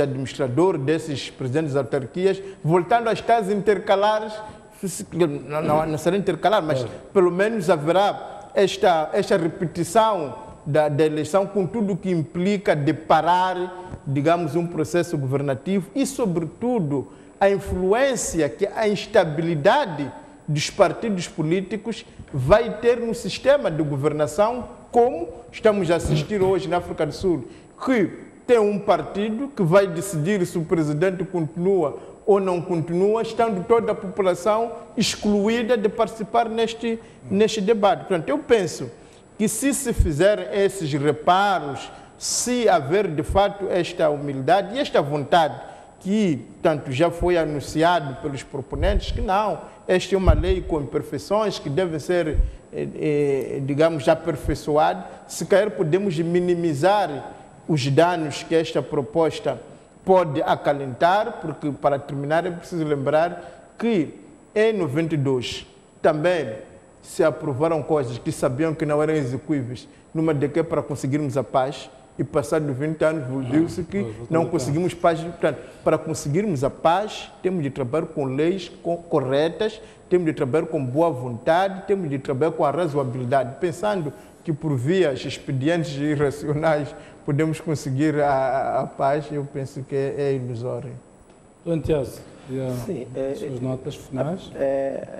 administradores, desses presidentes das autarquias, voltando às tais intercalares. Não será intercalar, mas pelo menos haverá esta repetição da eleição, com tudo o que implica de parar, digamos, um processo governativo e, sobretudo, a influência que a instabilidade dos partidos políticos vai ter no sistema de governação, como estamos a assistir hoje na África do Sul, que tem um partido que vai decidir se o presidente continua ou não continua, estando toda a população excluída de participar neste debate. Portanto, eu penso que, se fizerem esses reparos, se haver de fato esta humildade e esta vontade que tanto já foi anunciado pelos proponentes, que não, esta é uma lei com imperfeições que deve ser, digamos, aperfeiçoada, se calhar podemos minimizar os danos que esta proposta pode acalentar, porque, para terminar, é preciso lembrar que em 92 também se aprovaram coisas que sabiam que não eram execuíveis numa decade para conseguirmos a paz, e passados 20 anos viu-se que não conseguimos paz. Portanto, para conseguirmos a paz, temos de trabalhar com leis corretas, temos de trabalhar com boa vontade, temos de trabalhar com a razoabilidade, pensando que por vias expedientes e irracionais podemos conseguir a paz. Eu penso que é ilusório. Tiago, as suas notas finais?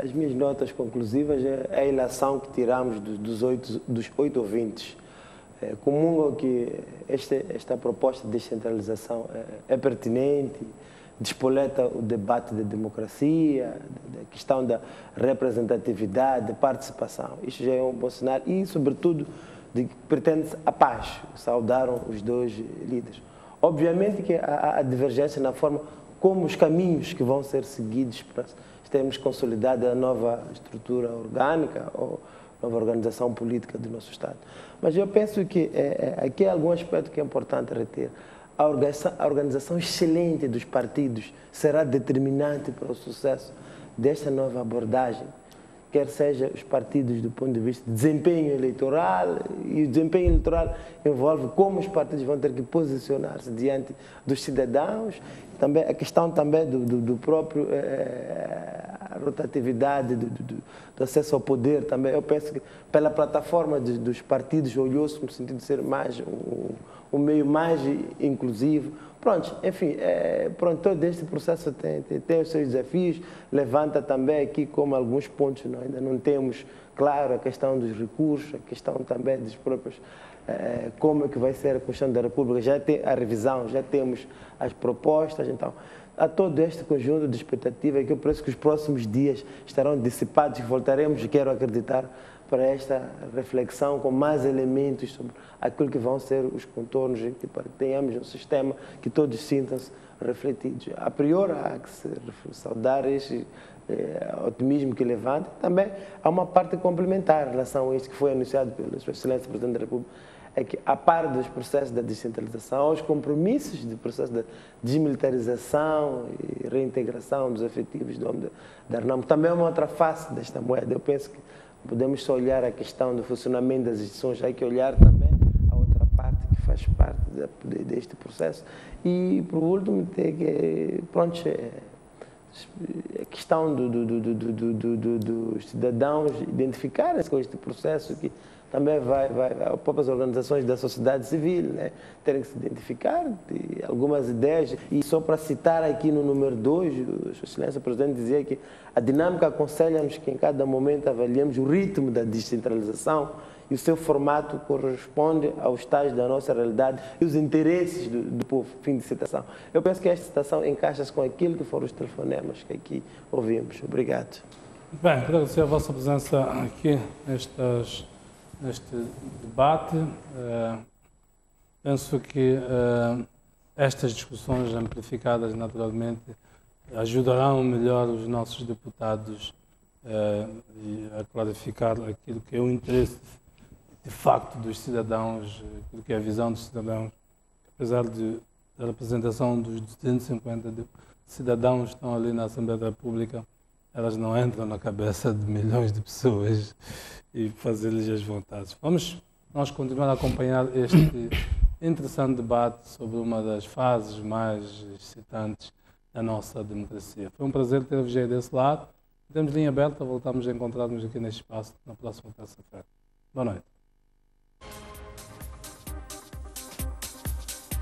As minhas notas conclusivas é a ilação que tiramos dos 8 ouvintes. Comungo que esta proposta de descentralização é pertinente, despoleta o debate da democracia, da questão da representatividade, da participação. Isto já é um bom sinal e, sobretudo, de que pretende a paz. Saudaram os dois líderes. Obviamente que há divergência na forma como os caminhos que vão ser seguidos para termos consolidado a nova estrutura orgânica ou nova organização política do nosso Estado. Mas eu penso que aqui há algum aspecto que é importante reter. A organização excelente dos partidos será determinante para o sucesso desta nova abordagem quer seja os partidos do ponto de vista de desempenho eleitoral, e o desempenho eleitoral envolve como os partidos vão ter que posicionar-se diante dos cidadãos, também a questão também do próprio rotatividade, do acesso ao poder também. Eu penso que pela plataforma dos partidos olhou-se no sentido de ser mais um meio mais inclusivo. Pronto, enfim, todo este processo tem os seus desafios, levanta também aqui como alguns pontos nós ainda não temos claro, a questão dos recursos, a questão também dos próprios, como é que vai ser a Constituição da República, já tem a revisão, já temos as propostas, então há todo este conjunto de expectativas que eu penso que os próximos dias estarão dissipados e voltaremos, quero acreditar, para esta reflexão com mais elementos sobre aquilo que vão ser os contornos e que tenhamos um sistema que todos sintam-se refletidos. A priori, há que se saudar este otimismo que levanta. Também há uma parte complementar em relação a isto que foi anunciado pela Sua Excelência Presidente da República, é que, a par dos processos da descentralização, aos compromissos de processo de desmilitarização e reintegração dos efetivos do homem da RNAMO, também é uma outra face desta moeda. Eu penso que podemos só olhar a questão do funcionamento das instituições, há que olhar também a outra parte que faz parte deste processo. E, por último, tem que, pronto, a questão dos cidadãos identificarem-se com este processo, que também vai as próprias organizações da sociedade civil, né, terem que se identificar de algumas ideias. E só para citar aqui no número 2, Sua Excelência Presidente dizia que a dinâmica aconselha-nos que em cada momento avaliemos o ritmo da descentralização e o seu formato corresponde aos estágios da nossa realidade e os interesses do povo. Fim de citação. Eu penso que esta citação encaixa-se com aquilo que foram os telefonemas que aqui ouvimos. Obrigado. Bem, quero agradecer a vossa presença aqui neste debate. Penso que estas discussões amplificadas, naturalmente, ajudarão melhor os nossos deputados a clarificar aquilo que é o interesse de facto dos cidadãos, aquilo que é a visão dos cidadãos. Apesar da representação dos 250 cidadãos que estão ali na Assembleia da República, elas não entram na cabeça de milhões de pessoas e fazer-lhes as vontades. Vamos nós continuar a acompanhar este interessante debate sobre uma das fases mais excitantes da nossa democracia. Foi um prazer ter-vos aí desse lado. Temos linha aberta, voltamos a encontrar-nos aqui neste espaço na próxima terça-feira. Boa noite.